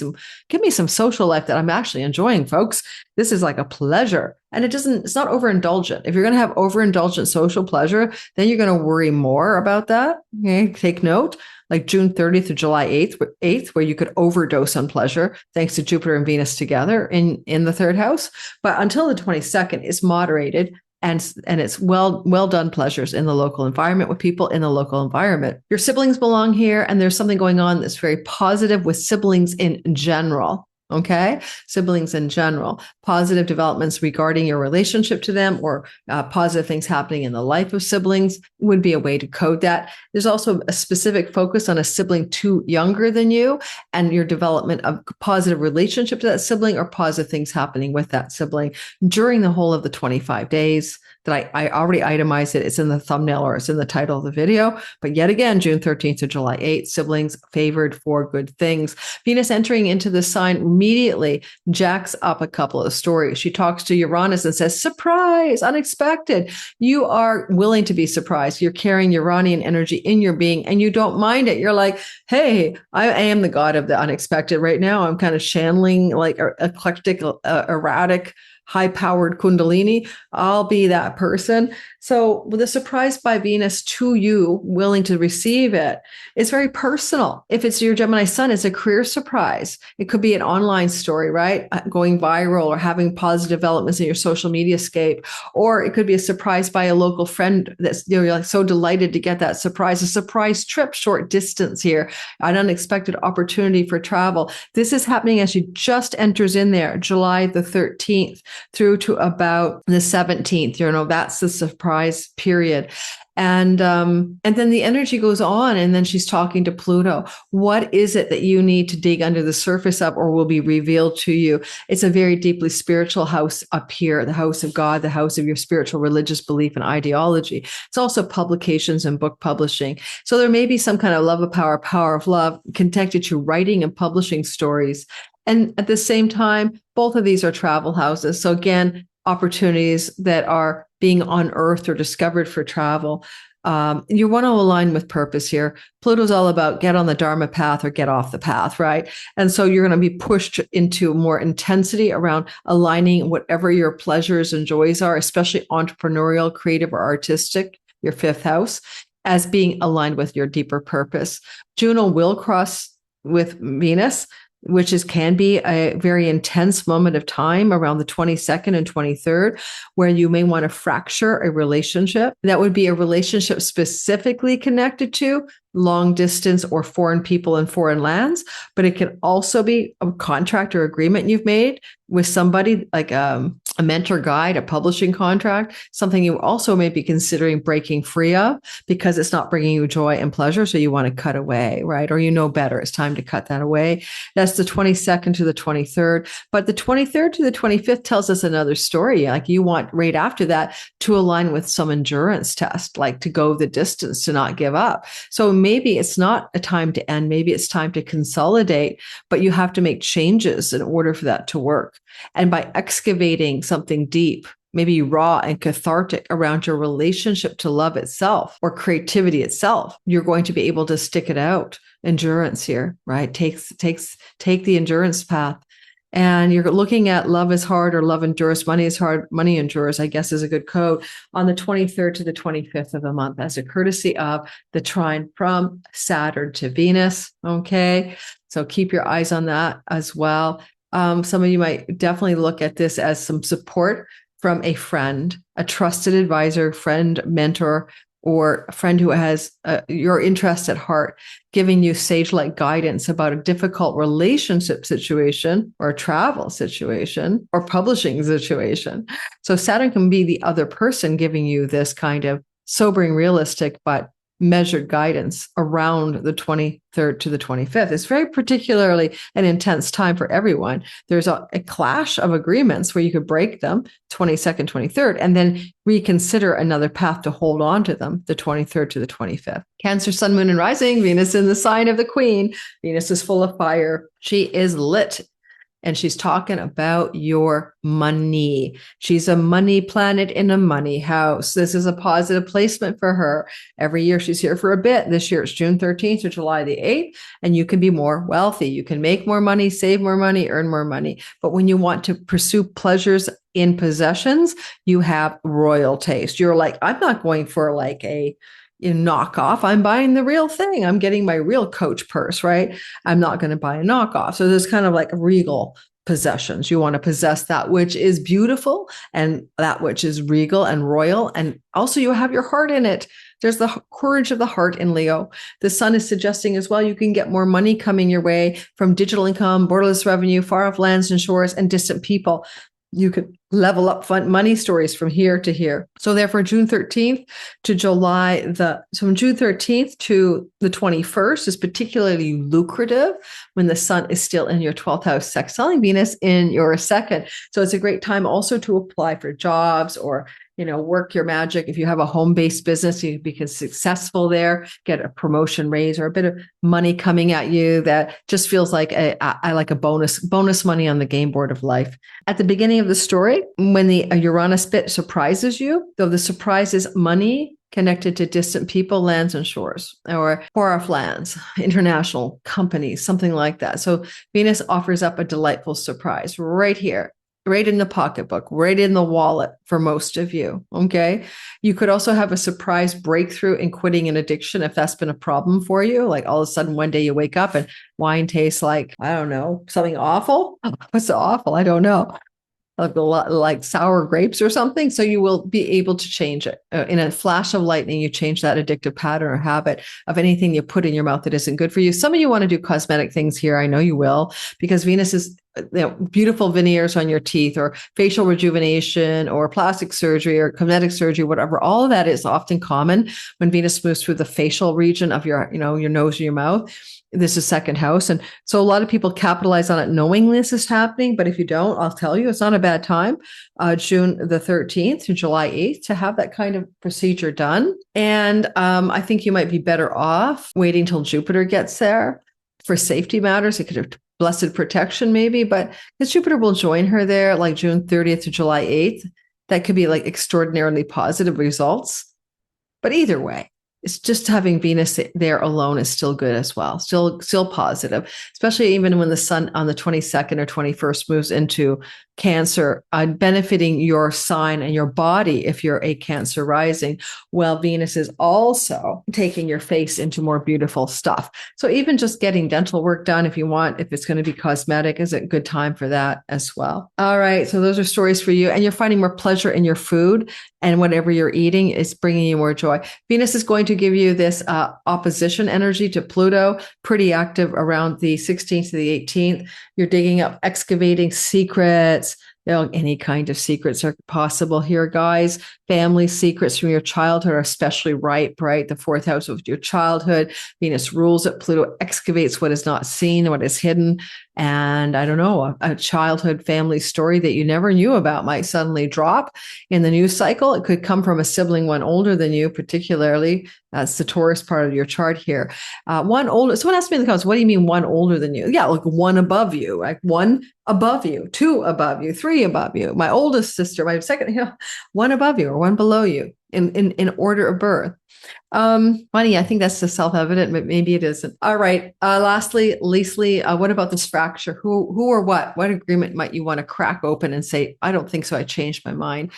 some social life that I'm actually enjoying, folks. This is like a pleasure. And it's not overindulgent. If you're going to have overindulgent social pleasure, then you're going to worry more about that. Okay. Take note, like June 30th to July 8th, where you could overdose on pleasure, thanks to Jupiter and Venus together in the third house. But until the 22nd, it's moderated. And it's well done pleasures in the local environment with people in the local environment. Your siblings belong here, and there's something going on that's very positive with siblings in general. Okay, siblings in general, positive developments regarding your relationship to them, or positive things happening in the life of siblings would be a way to code that. There's also a specific focus on a sibling too younger than you and your development of positive relationship to that sibling or positive things happening with that sibling during the whole of the 25 days. That I already itemized it. It's in the thumbnail or it's in the title of the video. But yet again, June 13th to July 8th, siblings favored for good things. Venus entering into the sign immediately jacks up a couple of stories. She talks to Uranus and says, surprise, unexpected. You are willing to be surprised. You're carrying Uranian energy in your being and you don't mind it. You're like, hey, I am the god of the unexpected right now. I'm kind of channeling like eclectic, erratic, high-powered Kundalini. I'll be that person. So with a surprise by Venus to you, willing to receive it, it's very personal. If it's your Gemini sun, it's a career surprise. It could be an online story, right? Going viral or having positive developments in your social media scape. Or it could be a surprise by a local friend that's you're like so delighted to get that surprise, a surprise trip, short distance here, an unexpected opportunity for travel. This is happening as she just enters in there, July the 13th. Through to about the 17th, that's the surprise period. And then the energy goes on, and then she's talking to Pluto. What is it that you need to dig under the surface of or will be revealed to you? It's a very deeply spiritual house up here, the house of God, the house of your spiritual religious belief and ideology. It's also publications and book publishing. So there may be some kind of love of power, power of love connected to writing and publishing stories. And at the same time, both of these are travel houses. So again, opportunities that are being unearthed or discovered for travel. You want to align with purpose here. Pluto's all about get on the Dharma path or get off the path, right? And so you're going to be pushed into more intensity around aligning whatever your pleasures and joys are, especially entrepreneurial, creative, or artistic, your fifth house, as being aligned with your deeper purpose. Juno will cross with Venus, which can be a very intense moment of time around the 22nd and 23rd, where you may want to fracture a relationship. That would be a relationship specifically connected to long distance or foreign people in foreign lands, but it can also be a contract or agreement you've made with somebody like a mentor guide, a publishing contract, something you also may be considering breaking free of because it's not bringing you joy and pleasure. So you want to cut away, right? Or better. It's time to cut that away. That's the 22nd to the 23rd. But the 23rd to the 25th tells us another story. Like you want right after that to align with some endurance test, like to go the distance, to not give up. So maybe it's not a time to end. Maybe it's time to consolidate, but you have to make changes in order for that to work. And by excavating something deep, maybe raw and cathartic around your relationship to love itself or creativity itself, you're going to be able to stick it out. Endurance here, right? Take the endurance path. And you're looking at love is hard or love endures, money is hard, money endures, I guess is a good code, on the 23rd to the 25th of the month as a courtesy of the trine from Saturn to Venus. Okay. So keep your eyes on that as well. Some of you might definitely look at this as some support from a friend, a trusted advisor, friend, mentor, or a friend who has your interest at heart, giving you sage-like guidance about a difficult relationship situation or a travel situation or publishing situation. So Saturn can be the other person giving you this kind of sobering, realistic, but measured guidance around the 23rd to the 25th. It's very particularly an intense time for everyone. There's a clash of agreements where you could break them 22nd, 23rd, and then reconsider another path to hold on to them the 23rd to the 25th. Cancer, sun, moon, and rising, Venus in the sign of the queen. Venus is full of fire. She is lit. And she's talking about your money. She's a money planet in a money house. This is a positive placement for her. Every year she's here for a bit. This year it's June 13th to July the 8th, and you can be more wealthy. You can make more money, save more money, earn more money. But when you want to pursue pleasures in possessions, you have royal taste. You're like, I'm not going for like a knockoff. I'm buying the real thing. I'm getting my real Coach purse, right? I'm not going to buy a knockoff. So there's kind of like regal possessions. You want to possess that which is beautiful and that which is regal and royal. And also you have your heart in it. There's the courage of the heart in Leo. The sun is suggesting as well, you can get more money coming your way from digital income, borderless revenue, far off lands and shores, and distant people. You could level up fun money stories from here to here. So therefore, June 13th to from June 13th to the 21st is particularly lucrative when the sun is still in your 12th house, sextiling Venus in your second. So it's a great time also to apply for jobs or work your magic. If you have a home-based business, you become successful there, get a promotion raise or a bit of money coming at you that just feels like I bonus money on the game board of life. At the beginning of the story, when the Uranus bit surprises you, though the surprise is money connected to distant people, lands, and shores, or far-off lands, international companies, something like that. So Venus offers up a delightful surprise right here. Right in the pocketbook, right in the wallet for most of you, okay? You could also have a surprise breakthrough in quitting an addiction if that's been a problem for you. Like all of a sudden one day you wake up and wine tastes like, I don't know, something awful. What's so awful? I don't know. Like sour grapes or something. So you will be able to change it. In a flash of lightning, you change that addictive pattern or habit of anything you put in your mouth that isn't good for you. Some of you want to do cosmetic things here. I know you will, because Venus is beautiful veneers on your teeth or facial rejuvenation or plastic surgery or cosmetic surgery, whatever. All of that is often common when Venus moves through the facial region of your nose or your mouth. This is second house. And so a lot of people capitalize on it knowing this is happening. But if you don't, I'll tell you, it's not a bad time, June the 13th to July 8th, to have that kind of procedure done. And I think you might be better off waiting till Jupiter gets there for safety matters. It could have blessed protection maybe, but because Jupiter will join her there like June 30th to July 8th, that could be like extraordinarily positive results. But either way, it's just having Venus there alone is still good as well. Still positive, especially even when the sun on the 22nd or 21st moves into Cancer, benefiting your sign and your body if you're a Cancer rising, while Venus is also taking your face into more beautiful stuff. So even just getting dental work done, if you want, if it's going to be cosmetic, is a good time for that as well. All right. So those are stories for you. And you're finding more pleasure in your food, and whatever you're eating is bringing you more joy. Venus is going to give you this opposition energy to Pluto, pretty active around the 16th to the 18th. You're digging up, excavating secrets. Any kind of secrets are possible here, guys. Family secrets from your childhood are especially ripe, right? The fourth house of your childhood. Venus rules it. Pluto excavates what is not seen, what is hidden. And I don't know, a childhood family story that you never knew about might suddenly drop in the news cycle. It could come from a sibling, one older than you, particularly. That's the Taurus part of your chart here. One older. Someone asked me in the comments, what do you mean one older than you? Yeah, like one above you, like one above you, two above you, three above you. My oldest sister, my second, one above you or one below you in order of birth. Funny, I think that's just self-evident, but maybe it isn't. All right. Lastly, what about this fracture? Who or what agreement might you want to crack open and say, I don't think so, I changed my mind?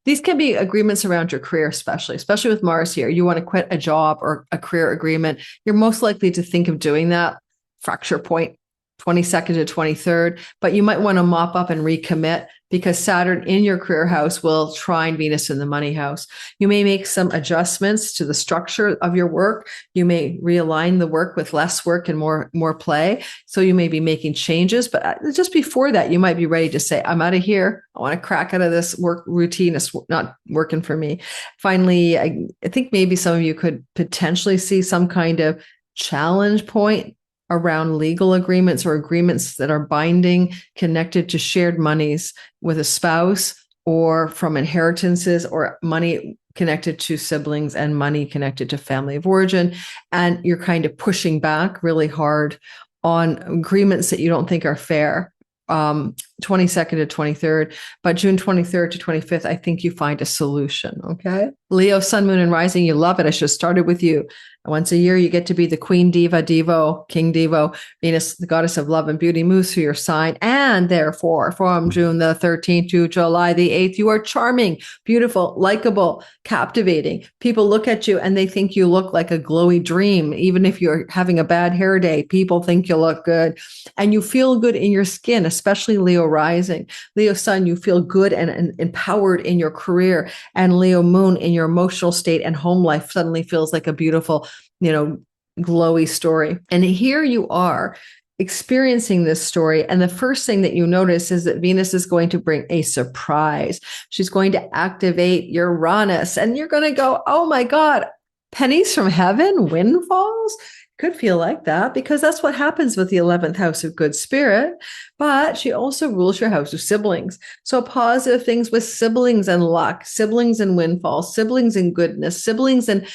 These can be agreements around your career, especially with Mars here. You want to quit a job or a career agreement. You're most likely to think of doing that. Fracture point, 22nd to 23rd, but you might want to mop up and recommit because Saturn in your career house will trine Venus in the money house. You may make some adjustments to the structure of your work. You may realign the work with less work and more play. So you may be making changes, but just before that, you might be ready to say, I'm out of here. I want to crack out of this work routine. It's not working for me. Finally, I think maybe some of you could potentially see some kind of challenge point around legal agreements or agreements that are binding, connected to shared monies with a spouse or from inheritances or money connected to siblings and money connected to family of origin. And you're kind of pushing back really hard on agreements that you don't think are fair. 22nd to 23rd, but June 23rd to 25th, I think you find a solution. Okay. Leo, sun, moon, and rising. You love it. I should have started with you. Once a year, you get to be the Queen Diva, Devo, King Devo. Venus, the goddess of love and beauty, moves through your sign. And therefore, from June the 13th to July the 8th, you are charming, beautiful, likable, captivating. People look at you and they think you look like a glowy dream. Even if you're having a bad hair day, people think you look good. And you feel good in your skin, especially Leo rising. Leo sun, you feel good and empowered in your career. And Leo moon in your emotional state and home life suddenly feels like a beautiful, glowy story. And here you are experiencing this story. And the first thing that you notice is that Venus is going to bring a surprise. She's going to activate Uranus and you're going to go, oh my God, pennies from heaven, windfalls? Could feel like that because that's what happens with the 11th house of good spirit. But she also rules your house of siblings. So positive things with siblings and luck, siblings and windfall, siblings and goodness, siblings and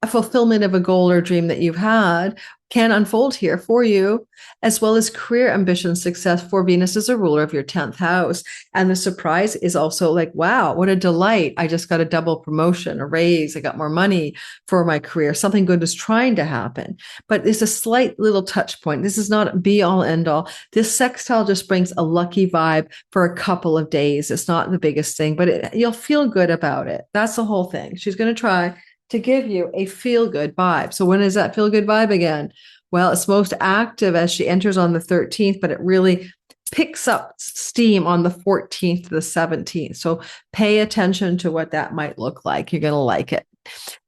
a fulfillment of a goal or dream that you've had can unfold here for you, as well as career ambition success for Venus as a ruler of your 10th house. And the surprise is also like, wow, what a delight. I just got a double promotion, a raise. I got more money for my career. Something good is trying to happen. But there's a slight little touch point. This is not a be all end all. This sextile just brings a lucky vibe for a couple of days. It's not the biggest thing, but you'll feel good about it. That's the whole thing. She's going to try to give you a feel-good vibe. So when is that feel-good vibe again? Well, it's most active as she enters on the 13th, but it really picks up steam on the 14th to the 17th. So pay attention to what that might look like. You're going to like it.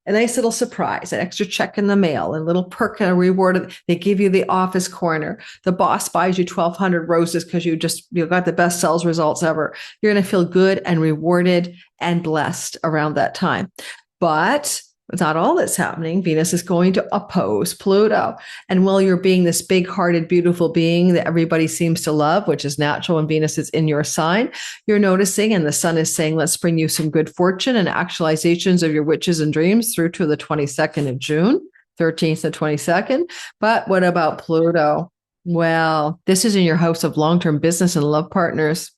A nice little surprise, an extra check in the mail, a little perk and a reward. They give you the office corner. The boss buys you 1,200 roses because you got the best sales results ever. You're going to feel good and rewarded and blessed around that time. But it's not all that's happening. Venus is going to oppose Pluto. And while you're being this big-hearted, beautiful being that everybody seems to love, which is natural when Venus is in your sign, you're noticing, and the sun is saying, let's bring you some good fortune and actualizations of your wishes and dreams through to the 22nd of June, 13th to 22nd. But what about Pluto? Well, this is in your house of long-term business and love partners,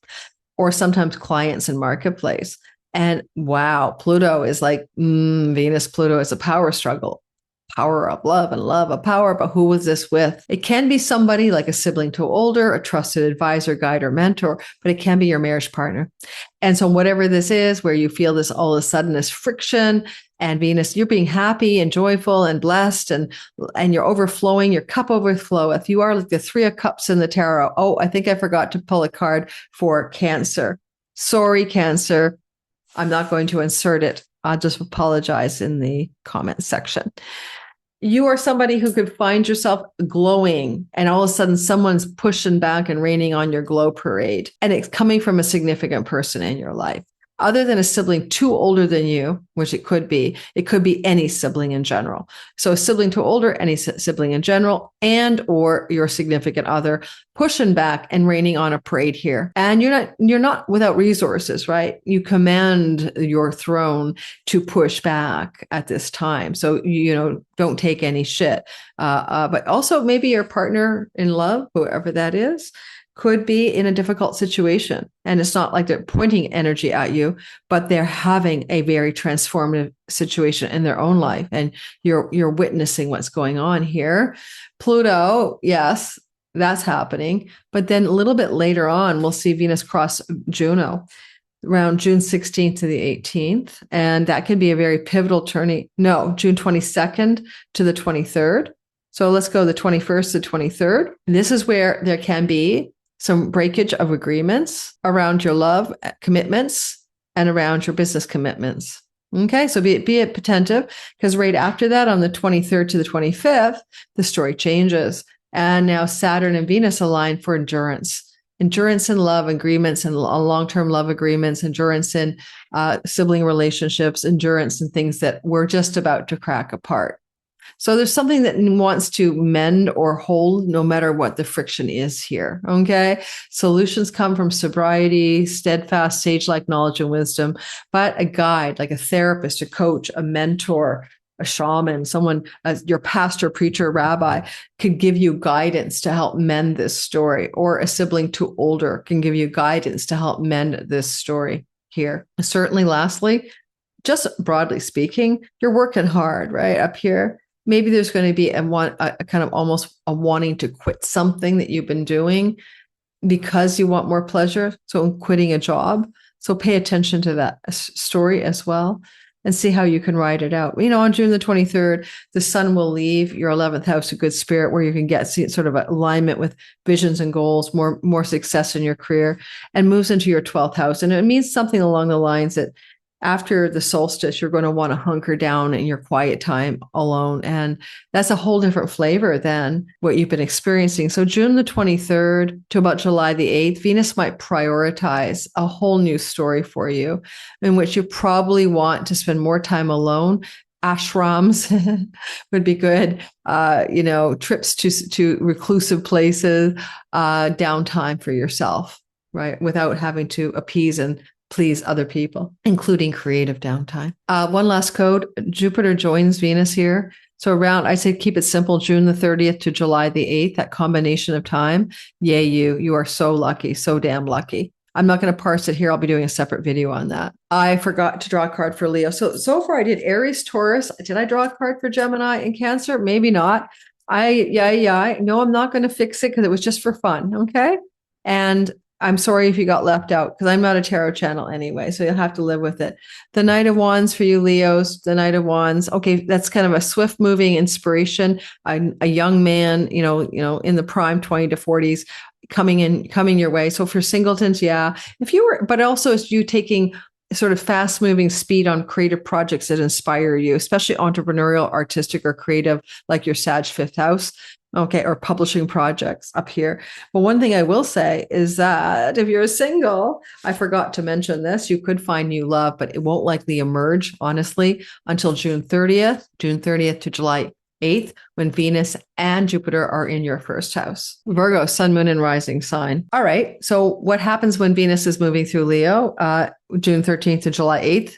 or sometimes clients and marketplace. And wow, Pluto is like, Venus, Pluto is a power struggle, power of love and love of power. But who was this with? It can be somebody like a sibling to older, a trusted advisor, guide, or mentor, but it can be your marriage partner. And so whatever this is, where you feel this all of a sudden this friction and Venus, you're being happy and joyful and blessed and you're overflowing, your cup overfloweth. You are like the 3 of Cups in the tarot. Oh, I think I forgot to pull a card for Cancer. Sorry, Cancer. I'm not going to insert it. I'll just apologize in the comment section. You are somebody who could find yourself glowing and all of a sudden someone's pushing back and raining on your glow parade. And it's coming from a significant person in your life. Other than a sibling too older than you, which it could be any sibling in general. So a sibling too older, any sibling in general, and or your significant other pushing back and raining on a parade here. And you're not without resources, right? You command your throne to push back at this time. So, don't take any shit. But also maybe your partner in love, whoever that is, could be in a difficult situation. And it's not like they're pointing energy at you, but they're having a very transformative situation in their own life. And you're witnessing what's going on here. Pluto, yes, that's happening. But then a little bit later on, we'll see Venus cross Juno around June 16th to the 18th. And that can be a very pivotal turning. No, June 22nd to the 23rd. So let's go the 21st to 23rd. This is where there can be some breakage of agreements around your love commitments and around your business commitments. Okay, so be attentive, because right after that, on the 23rd to the 25th, the story changes. And now Saturn and Venus align for endurance in love agreements and long-term love agreements, endurance in sibling relationships, endurance in things that we're just about to crack apart. So there's something that wants to mend or hold no matter what the friction is here, okay? Solutions come from sobriety, steadfast, sage-like knowledge and wisdom, but a guide, like a therapist, a coach, a mentor, a shaman, someone, your pastor, preacher, rabbi, could give you guidance to help mend this story, or a sibling too older can give you guidance to help mend this story here. Certainly, lastly, just broadly speaking, you're working hard, right? Up here. Maybe there's going to be a kind of almost a wanting to quit something that you've been doing because you want more pleasure. So quitting a job. So pay attention to that story as well and see how you can ride it out. On June the 23rd, the sun will leave your 11th house of good spirit, where you can get sort of alignment with visions and goals, more success in your career, and moves into your 12th house. And it means something along the lines that after the solstice, you're going to want to hunker down in your quiet time alone. And that's a whole different flavor than what you've been experiencing. So June the 23rd to about July the 8th, Venus might prioritize a whole new story for you, in which you probably want to spend more time alone. Ashrams would be good. Trips to reclusive places, downtime for yourself, right? Without having to appease and please other people, including creative downtime. One last code, Jupiter joins Venus here. So around, I say keep it simple, June the 30th to July the 8th, that combination of time. Yay, you are so lucky, so damn lucky. I'm not going to parse it here. I'll be doing a separate video on that. I forgot to draw a card for Leo. So far I did Aries, Taurus. Did I draw a card for Gemini and Cancer? Maybe not. No, I'm not going to fix it because it was just for fun. Okay. And I'm sorry if you got left out, because I'm not a tarot channel anyway, so you'll have to live with it. The Knight of Wands for you Leos, the Knight of Wands. Okay, that's kind of a swift moving inspiration. A young man, in the prime 20 to 40s, coming your way. So for singletons, yeah. But also it's you taking sort of fast moving speed on creative projects that inspire you, especially entrepreneurial, artistic, or creative, like your Sag fifth house. Okay, or publishing projects up here. But one thing I will say is that if you're single, I forgot to mention this, you could find new love, but it won't likely emerge, honestly, until June 30th to July 8th, when Venus and Jupiter are in your first house. Virgo, sun, moon, and rising sign. All right, so what happens when Venus is moving through Leo, June 13th to July 8th,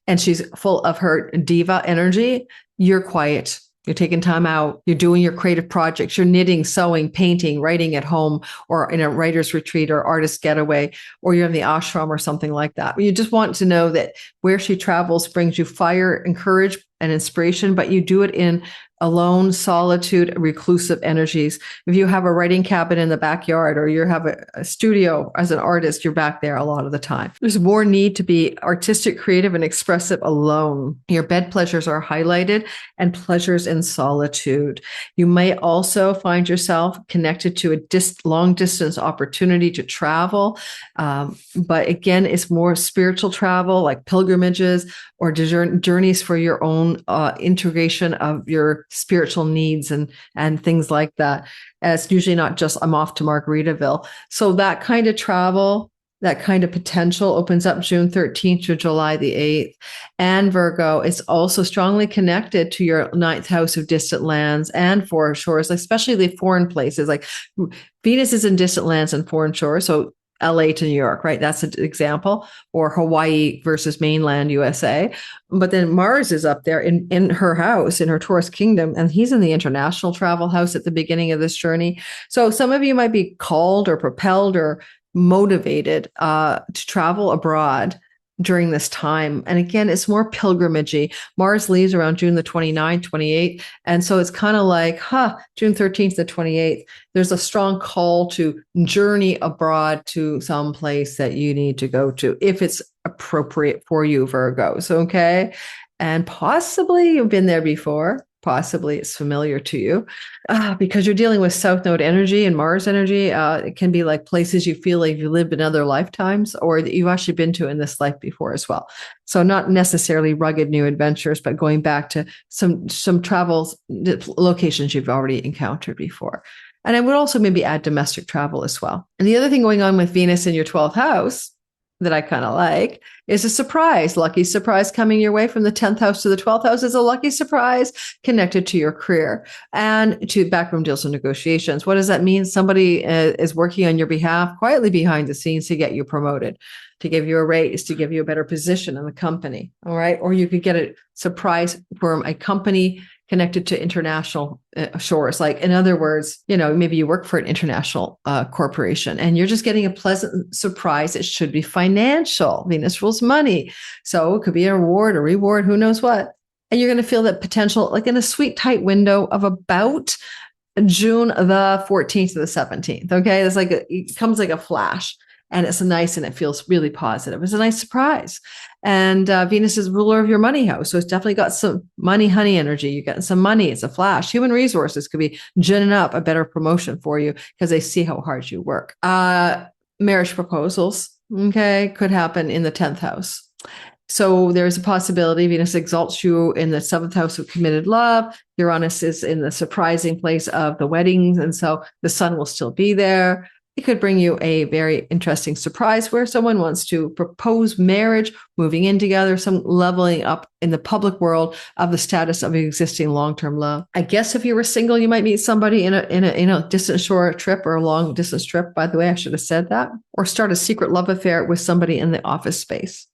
and she's full of her diva energy? You're quiet. You're taking time out. You're doing your creative projects. You're knitting, sewing, painting, writing at home, or in a writer's retreat or artist getaway, or you're in the ashram or something like that. You just want to know that where she travels brings you fire and courage and inspiration, but you do it in alone, solitude, reclusive energies. If you have a writing cabin in the backyard, or you have a studio as an artist, you're back there a lot of the time. There's more need to be artistic, creative, and expressive alone. Your bed pleasures are highlighted, and pleasures in solitude. You may also find yourself connected to a long distance opportunity to travel. But again, it's more spiritual travel, like pilgrimages or journeys for your own integration of your spiritual needs and things like that. It's usually not just I'm off to Margaritaville. So that kind of travel, that kind of potential opens up June 13th to July the 8th. And Virgo is also strongly connected to your 9th house of distant lands and foreign shores, especially the foreign places. Like Venus is in distant lands and foreign shores. So LA to New York, right? That's an example, or Hawaii versus mainland USA. But then Mars is up there in her house, in her Taurus kingdom, and he's in the international travel house at the beginning of this journey. So some of you might be called or propelled or motivated to travel abroad during this time. And again, it's more pilgrimagey. Mars leaves around June the 29th, 28th. And so it's kind of like, June 13th to 28th, there's a strong call to journey abroad to some place that you need to go to, if it's appropriate for you, Virgos, okay? And possibly you've been there before. Possibly it's familiar to you because you're dealing with South Node energy and Mars energy. It can be like places you feel like you lived in other lifetimes or that you've actually been to in this life before as well. So not necessarily rugged new adventures, but going back to some travels, locations you've already encountered before. And I would also maybe add domestic travel as well. And the other thing going on with Venus in your 12th house that I kind of like is a surprise, lucky surprise coming your way from the 10th house to the 12th house is a lucky surprise connected to your career and to backroom deals and negotiations. What does that mean? Somebody is working on your behalf quietly behind the scenes to get you promoted, to give you a raise, to give you a better position in the company. All right. Or you could get a surprise from a company connected to international shores. Like, in other words, maybe you work for an international corporation and you're just getting a pleasant surprise. It should be financial. Venus rules money. So it could be a reward, who knows what. And you're going to feel that potential, like in a sweet, tight window of about June the 14th to the 17th. Okay. It's like, it comes like a flash. And it's nice and it feels really positive. It's a nice surprise. And Venus is ruler of your money house. So it's definitely got some money, honey energy. You're getting some money. It's a flash. Human resources could be ginning up a better promotion for you because they see how hard you work. Marriage proposals, okay, could happen in the 10th house. So there's a possibility Venus exalts you in the 7th house of committed love. Uranus is in the surprising place of the weddings. And so the sun will still be there. It could bring you a very interesting surprise where someone wants to propose marriage, moving in together, some leveling up in the public world of the status of existing long-term love. I guess if you were single, you might meet somebody in a distant shore trip or a long distance trip. By the way, I should have said that. Or start a secret love affair with somebody in the office space.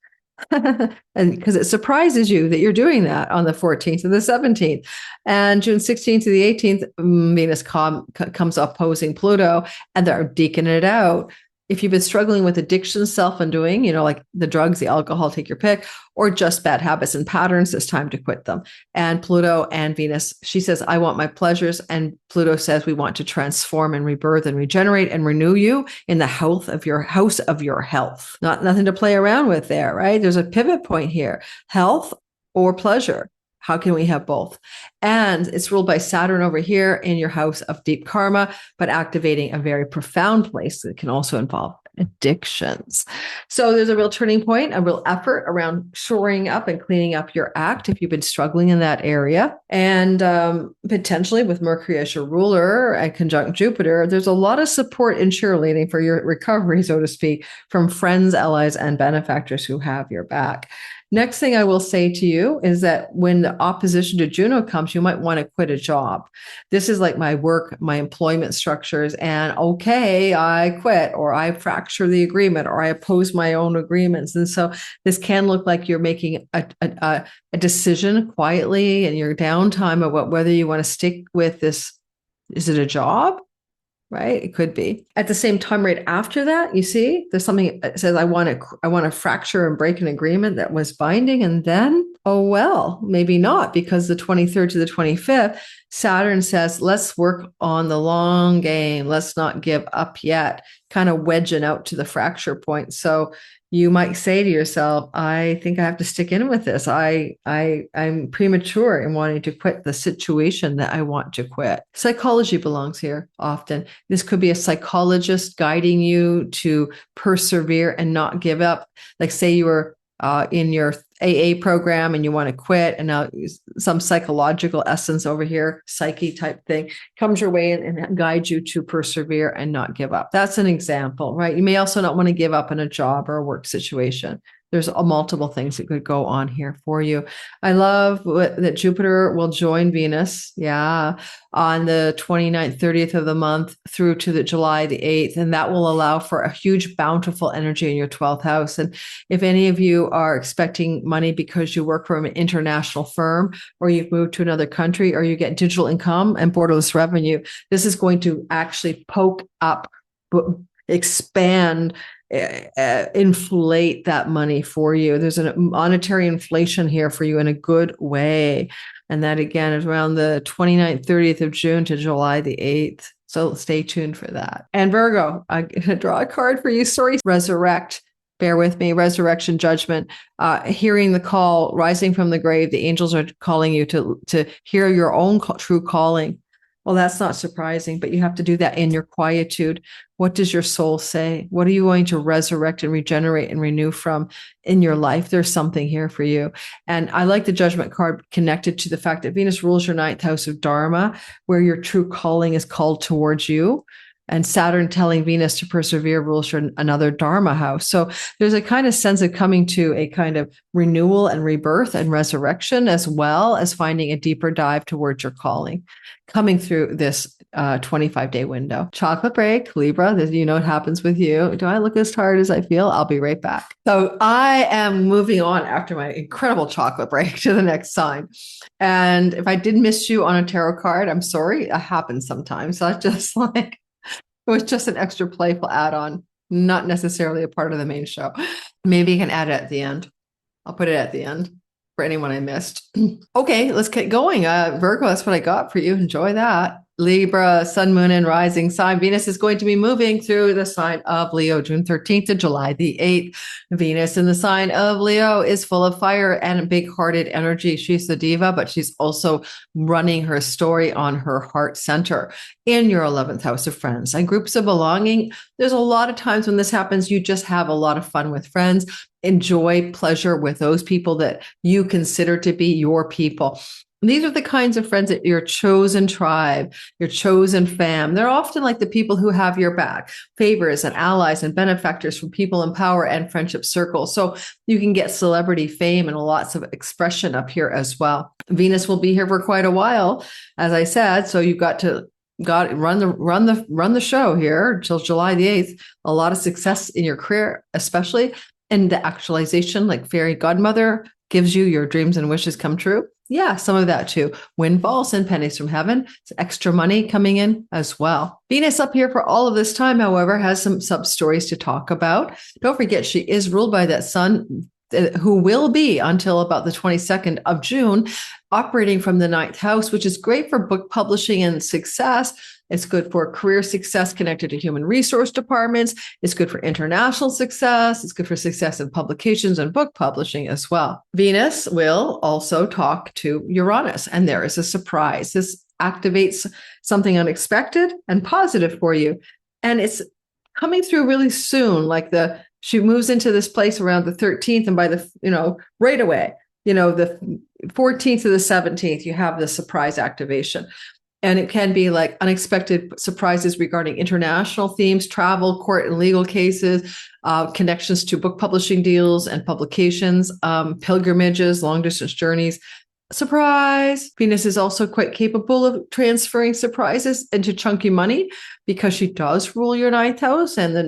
And because it surprises you that you're doing that on the 14th and the 17th. And June 16th to the 18th, Venus comes opposing Pluto and they're deking it out. If you've been struggling with addiction, self-undoing, like the drugs, the alcohol, take your pick, or just bad habits and patterns, it's time to quit them. And Pluto and Venus, she says, I want my pleasures. And Pluto says, we want to transform and rebirth and regenerate and renew you in the health of your house of your health. Nothing to play around with there, right? There's a pivot point here, health or pleasure. How can we have both? And it's ruled by Saturn over here in your house of deep karma, but activating a very profound place that can also involve addictions. So there's a real turning point, a real effort around shoring up and cleaning up your act if you've been struggling in that area. And potentially with Mercury as your ruler and conjunct Jupiter, there's a lot of support and cheerleading for your recovery, so to speak, from friends, allies, and benefactors who have your back. Next thing I will say to you is that when the opposition to Juno comes, you might want to quit a job. This is like my work, my employment structures, and okay, I quit, or I fracture the agreement, or I oppose my own agreements. And so this can look like you're making a decision quietly in your downtime about whether you want to stick with this. Is it a job? Right? It could be. At the same time, right after that, you see, there's something that says, I want to fracture and break an agreement that was binding. And then, oh, well, maybe not, because the 23rd to the 25th, Saturn says, let's work on the long game. Let's not give up yet, kind of wedging out to the fracture point. So you might say to yourself, I think I have to stick in with this. I'm premature in wanting to quit the situation that I want to quit. Psychology belongs here often. This could be a psychologist guiding you to persevere and not give up. Like say you were in your AA program and you want to quit, and now some psychological essence over here, psyche type thing, comes your way and guides you to persevere and not give up. That's an example, right? You may also not want to give up in a job or a work situation. there's multiple things that could go on here for you. I love that Jupiter will join Venus, on the 29th, 30th of the month through to the July the 8th. And that will allow for a huge bountiful energy in your 12th house. And if any of you are expecting money because you work for an international firm, or you've moved to another country, or you get digital income and borderless revenue, this is going to actually poke up, expand, inflate that money for you. There's a monetary inflation here for you in a good way. And that again is around the 29th, 30th of June to July the 8th. So stay tuned for that. And Virgo, I'm going to draw a card for you. Sorry, resurrect. Bear with me. Resurrection, judgment, hearing the call, rising from the grave. The angels are calling you to hear your own true calling. Well, that's not surprising, but you have to do that in your quietude. What does your soul say? What are you going to resurrect and regenerate and renew from in your life? There's something here for you. And I like the judgment card connected to the fact that Venus rules your 9th house of Dharma, where your true calling is called towards you. And Saturn telling Venus to persevere rules for another Dharma house. So there's a kind of sense of coming to a kind of renewal and rebirth and resurrection, as well as finding a deeper dive towards your calling coming through this 25-day window. Chocolate break, Libra, you know what happens with you. Do I look as tired as I feel? I'll be right back. So I am moving on after my incredible chocolate break to the next sign. And if I did miss you on a tarot card, I'm sorry. It happens sometimes. So I just it was just an extra playful add-on, not necessarily a part of the main show. Maybe you can add it at the end. I'll put it at the end for anyone I missed. Okay, let's get going. Virgo, that's what I got for you. Enjoy that. Libra, sun, moon, and rising sign. Venus is going to be moving through the sign of Leo, June 13th to July the 8th. Venus in the sign of Leo is full of fire and big-hearted energy. She's the diva, but she's also running her story on her heart center in your 11th house of friends and groups of belonging. There's a lot of times when this happens, you just have a lot of fun with friends. Enjoy pleasure with those people that you consider to be your people. These are the kinds of friends that your chosen tribe, your chosen fam. They're often like the people who have your back, favors and allies and benefactors from people in power and friendship circles. So you can get celebrity fame and lots of expression up here as well. Venus will be here for quite a while, as I said. So you've got to run the show here until July the 8th. A lot of success in your career, especially in the actualization, like fairy godmother gives you your dreams and wishes come true. Yeah, some of that too. Windfalls and pennies from heaven. It's extra money coming in as well. Venus up here for all of this time, however, has some sub-stories to talk about. Don't forget, she is ruled by that sun, who will be until about the 22nd of June, operating from the 9th house, which is great for book publishing and success. It's good for career success connected to human resource departments. It's good for international success. It's good for success in publications and book publishing as well. Venus will also talk to Uranus, and there is a surprise. This activates something unexpected and positive for you. And it's coming through really soon, she moves into this place around the 13th, and by right away, the 14th to the 17th, you have the surprise activation. And it can be like unexpected surprises regarding international themes, travel, court and legal cases, connections to book publishing deals and publications, pilgrimages, long distance journeys. Surprise! Venus is also quite capable of transferring surprises into chunky money because she does rule your 9th house and the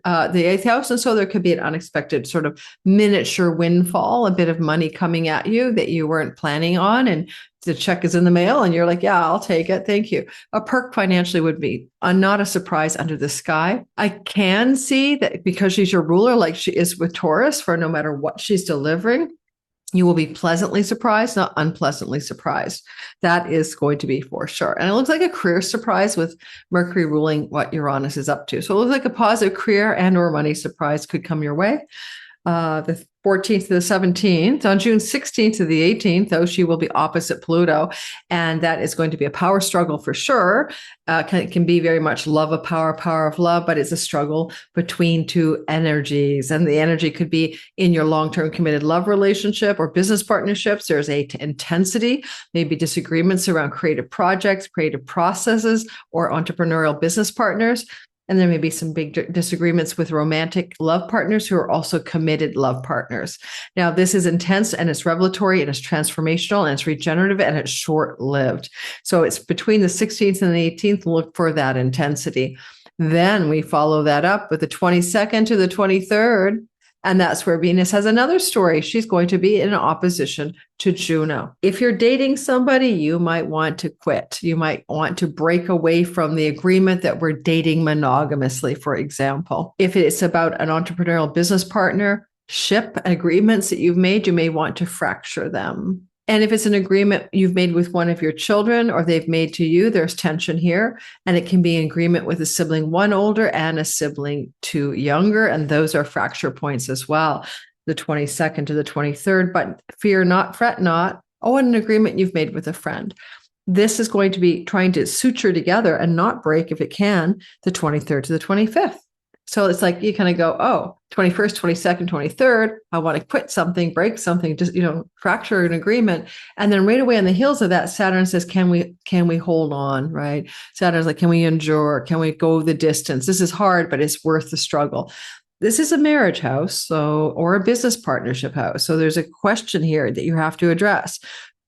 8th house. And so there could be an unexpected sort of miniature windfall, a bit of money coming at you that you weren't planning on. And the check is in the mail and you're like, yeah, I'll take it. Thank you. A perk financially would be not a surprise under the sky. I can see that because she's your ruler, like she is with Taurus, for no matter what she's delivering, you will be pleasantly surprised, not unpleasantly surprised. That is going to be for sure. And it looks like a career surprise with Mercury ruling what Uranus is up to. So it looks like a positive career and or money surprise could come your way. The 14th to the 17th. On June 16th to the 18th, though, she will be opposite Pluto. And that is going to be a power struggle for sure. It can be very much love of power, power of love, but it's a struggle between two energies. And the energy could be in your long-term committed love relationship or business partnerships. There's a intensity, maybe disagreements around creative projects, creative processes, or entrepreneurial business partners. And there may be some big disagreements with romantic love partners who are also committed love partners. Now, this is intense and it's revelatory and it's transformational and it's regenerative and it's short-lived. So it's between the 16th and the 18th. Look for that intensity. Then we follow that up with the 22nd to the 23rd. And that's where Venus has another story. She's going to be in opposition to Juno. If you're dating somebody, you might want to quit. You might want to break away from the agreement that we're dating monogamously, for example. If it's about an entrepreneurial business partnership agreements that you've made, you may want to fracture them. And if it's an agreement you've made with one of your children or they've made to you, there's tension here. And it can be an agreement with a sibling one older and a sibling two younger. And those are fracture points as well, the 22nd to the 23rd. But fear not, fret not. Oh, and an agreement you've made with a friend. This is going to be trying to suture together and not break, if it can, the 23rd to the 25th. So it's like you kind of go, oh, 21st, 22nd, 23rd, I want to quit something, break something, just, fracture an agreement. And then right away on the heels of that, Saturn says, can we hold on, right? Saturn's like, can we endure? Can we go the distance? This is hard, but it's worth the struggle. This is a marriage house, or a business partnership house. So there's a question here that you have to address.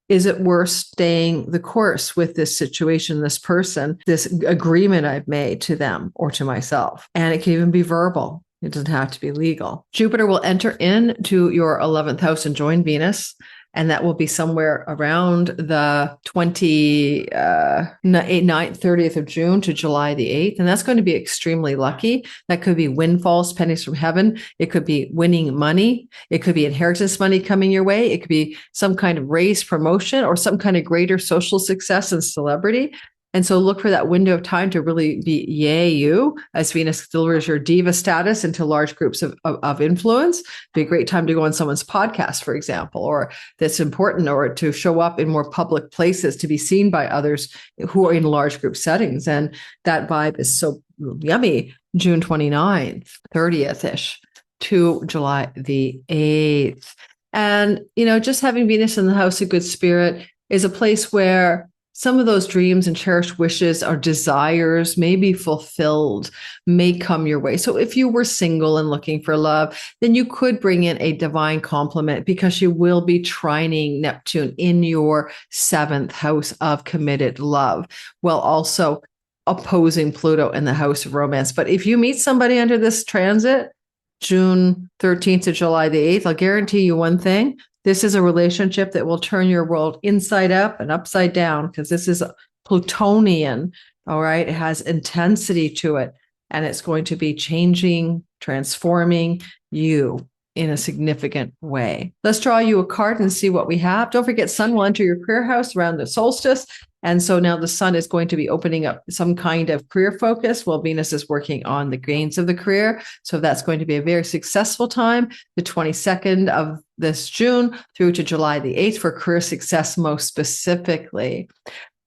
Is it worth staying the course with this situation, this person, this agreement I've made to them or to myself? And it can even be verbal. It doesn't have to be legal. Jupiter will enter into your 11th house and join Venus. And that will be somewhere around the 29th, 30th of June to July the 8th. And that's going to be extremely lucky. That could be windfalls, pennies from heaven. It could be winning money. It could be inheritance money coming your way. It could be some kind of raise, promotion, or some kind of greater social success and celebrity. And so look for that window of time to really be yay you, as Venus delivers your diva status into large groups of influence. It'd be a great time to go on someone's podcast, for example, or that's important, or to show up in more public places to be seen by others who are in large group settings. And that vibe is so yummy. June 29th, 30th-ish to July the 8th. And, just having Venus in the house of good spirit is a place where some of those dreams and cherished wishes or desires may be fulfilled, may come your way. So if you were single and looking for love, then you could bring in a divine complement, because you will be trining Neptune in your 7th house of committed love, while also opposing Pluto in the house of romance. But if you meet somebody under this transit, June 13th to July the 8th, I'll guarantee you one thing. This is a relationship that will turn your world inside up and upside down, because this is Plutonian, all right? It has intensity to it, and it's going to be changing, transforming you in a significant way. Let's draw you a card and see what we have. Don't forget, Sun will enter your career house around the solstice. And so now the Sun is going to be opening up some kind of career focus, while Venus is working on the gains of the career. So that's going to be a very successful time, the 22nd of this June through to July the 8th, for career success most specifically.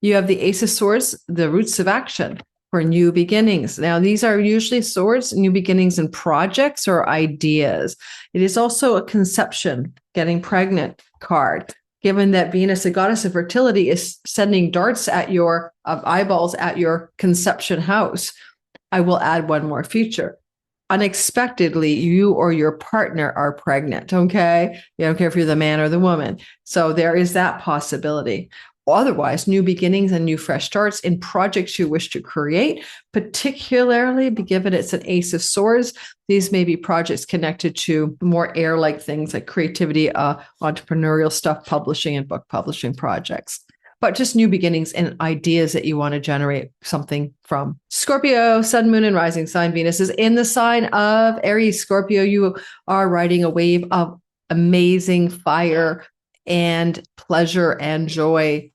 You have the Ace of Swords, the roots of action, for new beginnings. Now, these are usually swords, new beginnings in projects or ideas. It is also a conception, getting pregnant card, given that Venus, the goddess of fertility, is sending darts at your eyeballs at your conception house. I will add one more feature. Unexpectedly, you or your partner are pregnant, okay? You don't care if you're the man or the woman. So there is that possibility. Otherwise, new beginnings and new fresh starts in projects you wish to create, particularly given it's an Ace of Swords. These may be projects connected to more air-like things like creativity, entrepreneurial stuff, publishing and book publishing projects. But just new beginnings and ideas that you want to generate something from. Scorpio, Sun, Moon, and Rising sign. Venus is in the sign of Aries. Scorpio, you are riding a wave of amazing fire and pleasure and joy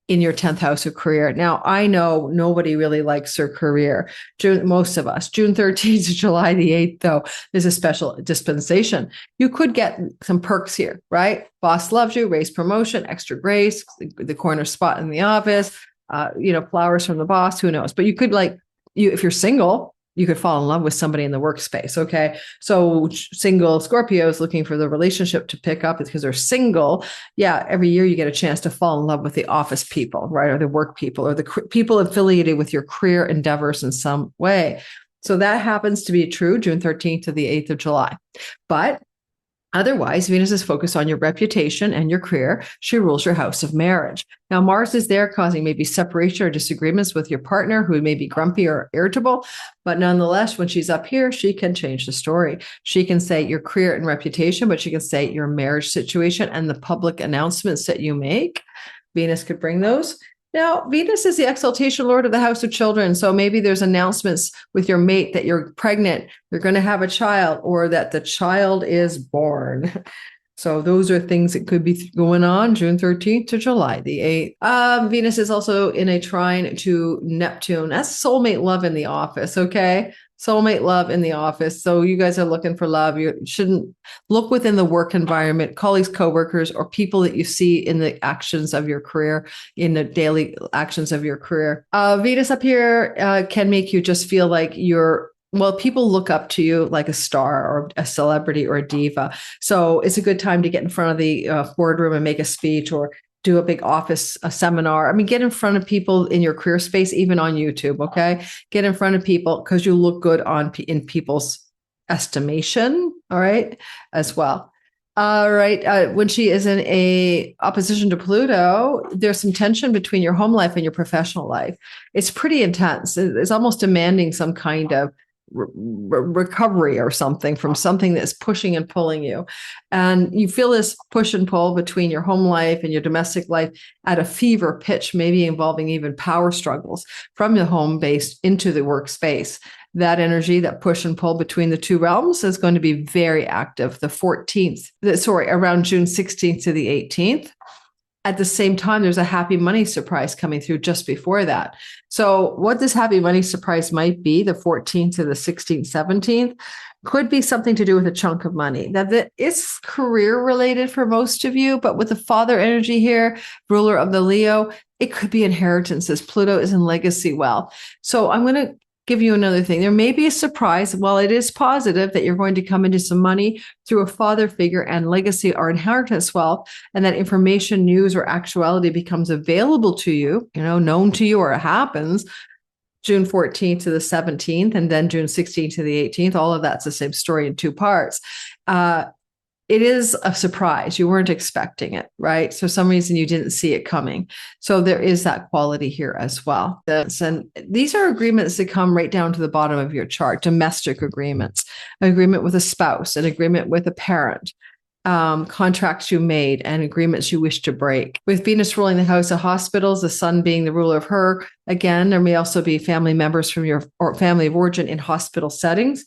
in your 10th house of career. Now, I know nobody really likes their career. Most of us. June 13th to July the 8th, though, is a special dispensation. You could get some perks here, right? Boss loves you, raise promotion, extra grace, the corner spot in the office, flowers from the boss, who knows? But you could if you're single, you could fall in love with somebody in the workspace. Okay. So single Scorpios looking for the relationship to pick up because they're single. Yeah. Every year you get a chance to fall in love with the office people, right? Or the work people, or the people affiliated with your career endeavors in some way. So that happens to be true June 13th to the 8th of July. But otherwise, Venus is focused on your reputation and your career. She rules your house of marriage. Now, Mars is there causing maybe separation or disagreements with your partner who may be grumpy or irritable. But nonetheless, when she's up here, she can change the story. She can say your career and reputation, but she can say your marriage situation and the public announcements that you make. Venus could bring those. Now, Venus is the exaltation lord of the house of children. So maybe there's announcements with your mate that you're pregnant, you're going to have a child, or that the child is born. So those are things that could be going on June 13th to July the 8th. Venus is also in a trine to Neptune. That's soulmate love in the office, okay? Soulmate love in the office. So you guys are looking for love. You shouldn't look within the work environment, colleagues, coworkers, or people that you see in the actions of your career, in the daily actions of your career. Venus up here can make you just feel like people look up to you like a star or a celebrity or a diva. So it's a good time to get in front of the boardroom and make a speech or do a big office seminar. I mean, get in front of people in your career space, even on YouTube, okay? Get in front of people because you look good in people's estimation, all right, as well. All right. When she is in a opposition to Pluto, there's some tension between your home life and your professional life. It's pretty intense. It's almost demanding some kind of recovery or something from something that's pushing and pulling you. And you feel this push and pull between your home life and your domestic life at a fever pitch, maybe involving even power struggles from the home base into the workspace. That energy, that push and pull between the two realms is going to be very active around June 16th to the 18th. At the same time, there's a happy money surprise coming through just before that. So what this happy money surprise might be, the 14th to the 16th, 17th, could be something to do with a chunk of money. Now, it's career related for most of you, but with the father energy here, ruler of the Leo, it could be inheritances. Pluto is in legacy wealth. So I'm going to give you another thing. There may be a surprise. While it is positive that you're going to come into some money through a father figure and legacy or inheritance wealth, and that information, news, or actuality becomes available to you, known to you, or it happens June 14th to the 17th, and then June 16th to the 18th. All of that's the same story in two parts. It is a surprise. You weren't expecting it, right? So for some reason you didn't see it coming. So there is that quality here as well. And these are agreements that come right down to the bottom of your chart. Domestic agreements, an agreement with a spouse, an agreement with a parent, contracts you made, and agreements you wish to break. With Venus ruling the house of hospitals, the sun being the ruler of her, again, there may also be family members from your family of origin in hospital settings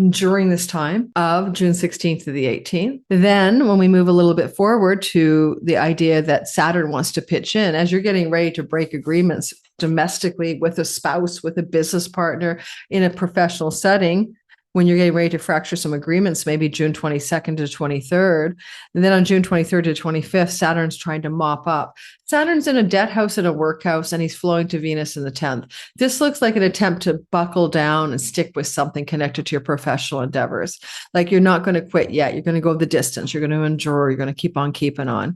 during this time of June 16th to the 18th. Then when we move a little bit forward to the idea that Saturn wants to pitch in, as you're getting ready to break agreements domestically with a spouse, with a business partner, in a professional setting, when you're getting ready to fracture some agreements, maybe June 22nd to 23rd. And then on June 23rd to 25th, Saturn's trying to mop up. Saturn's in a debt house and a work house, and he's flowing to Venus in the 10th. This looks like an attempt to buckle down and stick with something connected to your professional endeavors. Like you're not going to quit yet. You're going to go the distance. You're going to endure. You're going to keep on keeping on.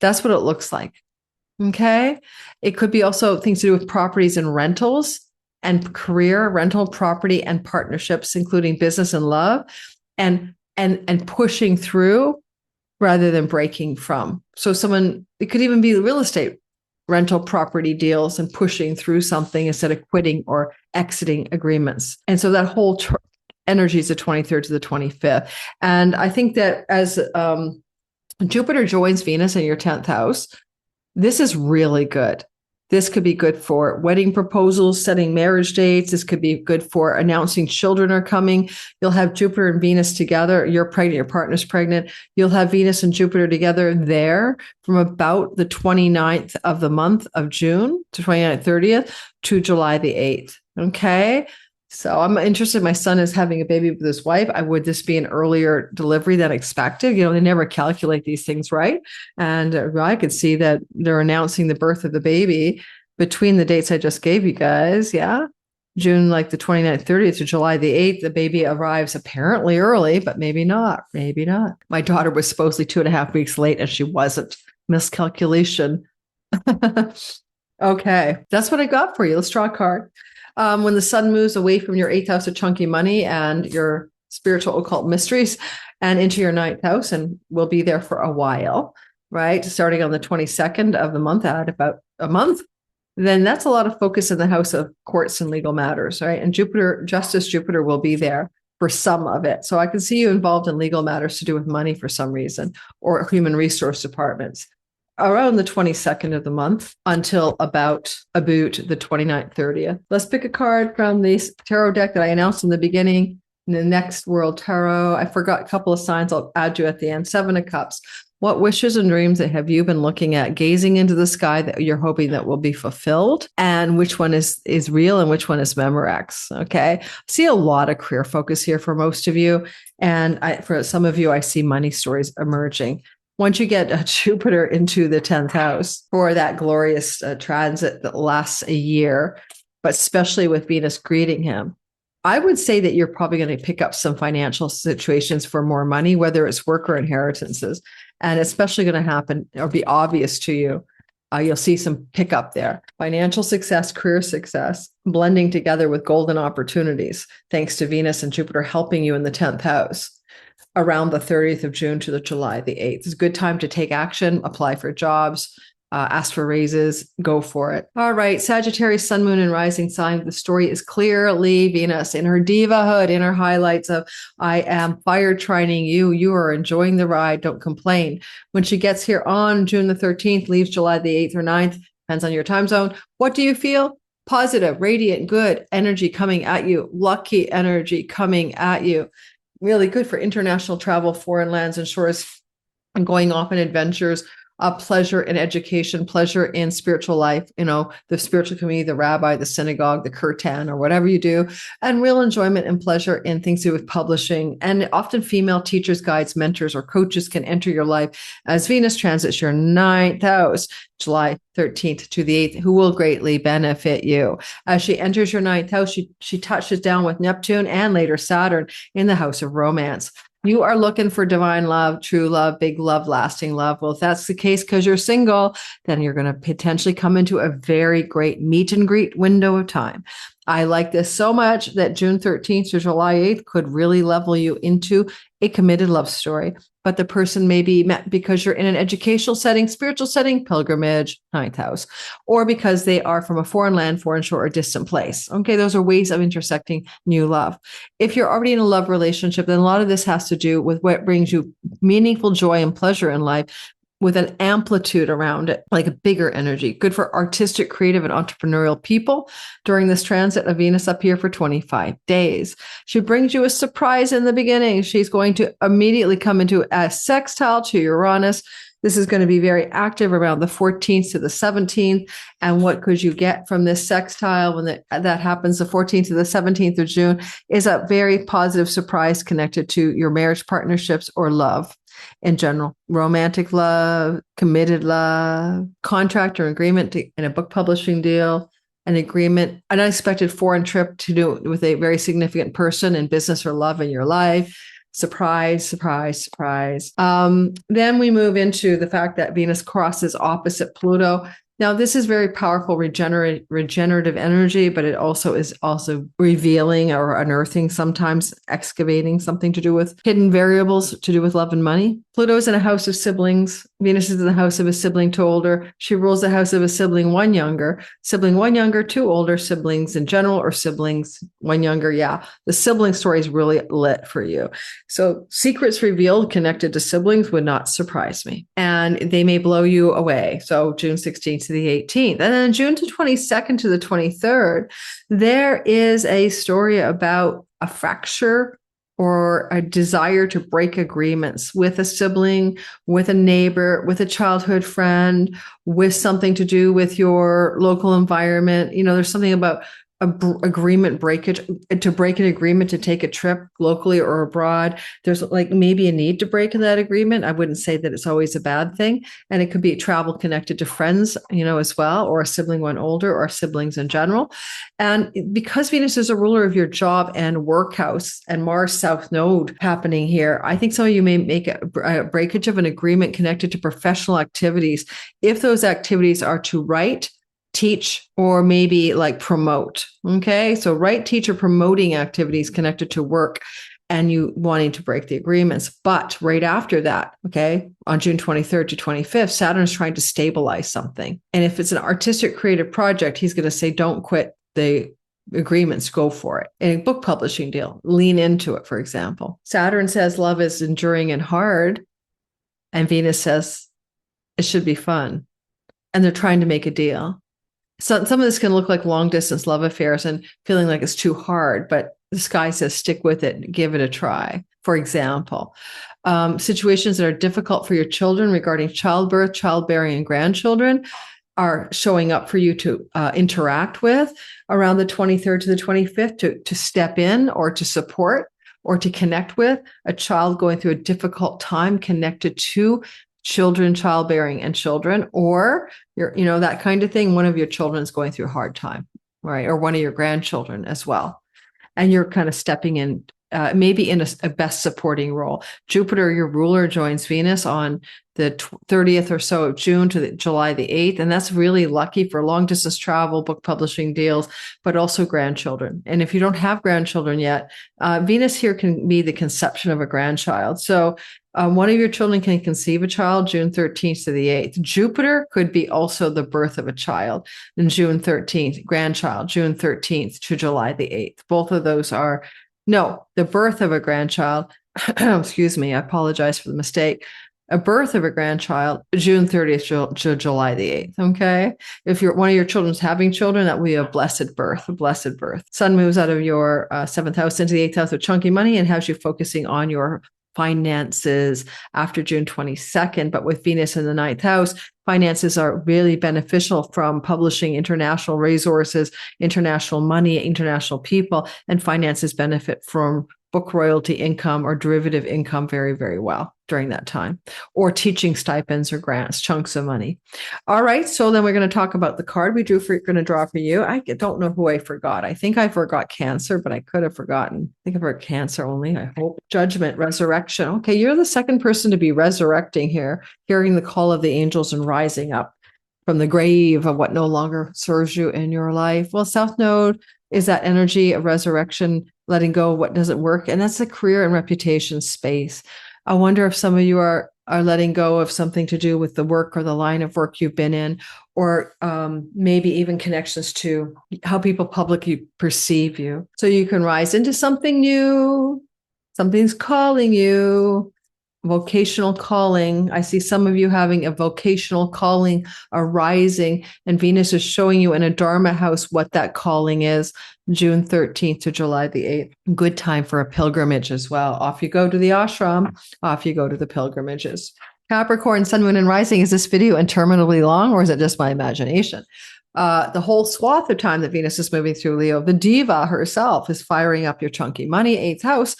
That's what it looks like. Okay. It could be also things to do with properties and rentals, and career, rental, property, and partnerships, including business and love, and pushing through rather than breaking from. So it could even be real estate, rental property deals, and pushing through something instead of quitting or exiting agreements. And so that whole energy is the 23rd to the 25th. And I think that as Jupiter joins Venus in your 10th house, this is really good. This could be good for wedding proposals, setting marriage dates. This could be good for announcing children are coming. You'll have Jupiter and Venus together. You're pregnant, your partner's pregnant. You'll have Venus and Jupiter together there from about the 29th of the month of June to 29th, 30th to July the 8th. Okay. So I'm interested. My son is having a baby with his wife. Would this be an earlier delivery than expected? They never calculate these things right. And I could see that they're announcing the birth of the baby between the dates I just gave you guys. Yeah. June, like the 29th, 30th to July the 8th, the baby arrives apparently early, but maybe not. Maybe not. My daughter was supposedly 2.5 weeks late and she wasn't. Miscalculation. Okay. That's what I got for you. Let's draw a card. When the sun moves away from your 8th house of chunky money and your spiritual occult mysteries and into your 9th house, and will be there for a while, right? Starting on the 22nd of the month, at about a month, then that's a lot of focus in the house of courts and legal matters, right? And Jupiter, Justice Jupiter will be there for some of it. So I can see you involved in legal matters to do with money for some reason, or human resource departments around the 22nd of the month until about the 29th, 30th. Let's pick a card from the tarot deck that I announced in the beginning. In the Next World Tarot, I forgot a couple of signs I'll add you at the end. 7 of Cups. What wishes and dreams that have you been looking at, gazing into the sky that you're hoping that will be fulfilled? And which one is real and which one is Memorex? Okay. I see a lot of career focus here for most of you. And for some of you, I see money stories emerging. Once you get Jupiter into the 10th house for that glorious transit that lasts a year, but especially with Venus greeting him, I would say that you're probably going to pick up some financial situations for more money, whether it's work or inheritances. And especially going to happen or be obvious to you. You'll see some pickup there. Financial success, career success, blending together with golden opportunities, thanks to Venus and Jupiter helping you in the 10th house around the 30th of June to the July the 8th. It's a good time to take action, apply for jobs, ask for raises, go for it. All right, Sagittarius, sun, moon, and rising sign. The story is clearly Venus in her divahood, in her highlights of, I am fire trining you. You are enjoying the ride. Don't complain. When she gets here on June the 13th, leaves July the 8th or 9th, depends on your time zone. What do you feel? Positive, radiant, good energy coming at you. Lucky energy coming at you. Really good for international travel, foreign lands and shores, and going off on adventures. Pleasure in education, pleasure in spiritual life, the spiritual community, the rabbi, the synagogue, the kirtan, or whatever you do, and real enjoyment and pleasure in things to do with publishing. And often female teachers, guides, mentors, or coaches can enter your life as Venus transits your 9th house, July 13th to the 8th, who will greatly benefit you. As she enters your 9th house, she touches down with Neptune and later Saturn in the house of romance. You are looking for divine love, true love, big love, lasting love. Well, if that's the case because you're single, then you're going to potentially come into a very great meet and greet window of time. I like this so much that June 13th to July 8th could really level you into a committed love story. But the person may be met because you're in an educational setting, spiritual setting, pilgrimage, 9th house, or because they are from a foreign land, foreign shore, or distant place. Okay, those are ways of intersecting new love. If you're already in a love relationship, then a lot of this has to do with what brings you meaningful joy and pleasure in life, with an amplitude around it, like a bigger energy. Good for artistic, creative, and entrepreneurial people during this transit of Venus up here for 25 days. She brings you a surprise in the beginning. She's going to immediately come into a sextile to Uranus. This is going to be very active around the 14th to the 17th. And what could you get from this sextile when that happens, the 14th to the 17th of June, is a very positive surprise connected to your marriage partnerships or love. In general, romantic love, committed love, contract or agreement in a book publishing deal, an agreement, an unexpected foreign trip to do with a very significant person in business or love in your life. Surprise, surprise, surprise. Then we move into the fact that Venus crosses opposite Pluto. Now, this is very powerful regenerative energy, but it also is revealing or unearthing, sometimes excavating something to do with hidden variables to do with love and money. Pluto is in a house of siblings. Venus is in the house of a sibling two older. She rules the house of a sibling one younger, two older, siblings in general, or siblings one younger. Yeah, the sibling story is really lit for you. So secrets revealed connected to siblings would not surprise me. And they may blow you away. So June 16th to the 18th. And then June to 22nd to the 23rd, there is a story about a fracture or a desire to break agreements with a sibling, with a neighbor, with a childhood friend, with something to do with your local environment. There's something about agreement breakage, to break an agreement to take a trip locally or abroad. There's maybe a need to break in that agreement. I wouldn't say that it's always a bad thing. And it could be travel connected to friends, as well, or a sibling one older, or siblings in general. And because Venus is a ruler of your job and work house, and Mars South Node happening here, I think some of you may make a breakage of an agreement connected to professional activities. If those activities are to write, teach, or maybe like promote. Okay. So write, teach, or promoting activities connected to work and you wanting to break the agreements. But right after that, okay, on June 23rd to 25th, Saturn is trying to stabilize something. And if it's an artistic creative project, he's going to say, don't quit the agreements, go for it. In a book publishing deal, lean into it, for example. Saturn says love is enduring and hard. And Venus says it should be fun. And they're trying to make a deal. So some of this can look like long distance love affairs and feeling like it's too hard, but the sky says stick with it, give it a try. For example, situations that are difficult for your children regarding childbirth, childbearing, and grandchildren are showing up for you to interact with around the 23rd to the 25th to step in or to support or to connect with a child going through a difficult time connected to children, childbearing, and children, or that kind of thing. One of your children is going through a hard time, right? Or one of your grandchildren as well. And you're kind of stepping in, maybe in a best supporting role. Jupiter, your ruler, joins Venus on the 30th or so of June to July the 8th. And that's really lucky for long distance travel, book publishing deals, but also grandchildren. And if you don't have grandchildren yet, Venus here can be the conception of a grandchild. So one of your children can conceive a child June 13th to the 8th. Jupiter could be also the birth of a child in June 13th, grandchild, June 13th to July the 8th. Both of those are, no, the birth of a grandchild, excuse me, I apologize for the mistake. A birth of a grandchild, June 30th to July the 8th, okay? If one of your children's having children, that will be a blessed birth, a blessed birth. Sun moves out of your 7th house into the 8th house with chunky money and has you focusing on your finances after June 22nd. But with Venus in the 9th house, finances are really beneficial from publishing international resources, international money, international people, and finances benefit from book royalty income or derivative income very, very well during that time, or teaching stipends or grants, chunks of money. All right. So then we're going to talk about the card we going to draw for you. I don't know who I forgot. I think I forgot Cancer, but I could have forgotten. I think I've heard Cancer only. I hope. Judgment, resurrection. Okay. You're the second person to be resurrecting here, hearing the call of the angels and rising up from the grave of what no longer serves you in your life. Well, South Node is that energy of resurrection, letting go of what doesn't work. And that's the career and reputation space. I wonder if some of you are letting go of something to do with the work or the line of work you've been in, or maybe even connections to how people publicly perceive you. So you can rise into something new. Something's calling you. Vocational calling. I see some of you having a vocational calling arising, and Venus is showing you in a Dharma house what that calling is, June 13th to July the 8th. Good time for a pilgrimage as well. Off you go to the ashram, off you go to the pilgrimages. Capricorn, Sun, Moon, and Rising. Is this video interminably long, or is it just my imagination? The whole swath of time that Venus is moving through Leo, the diva herself is firing up your chunky money, 8th house.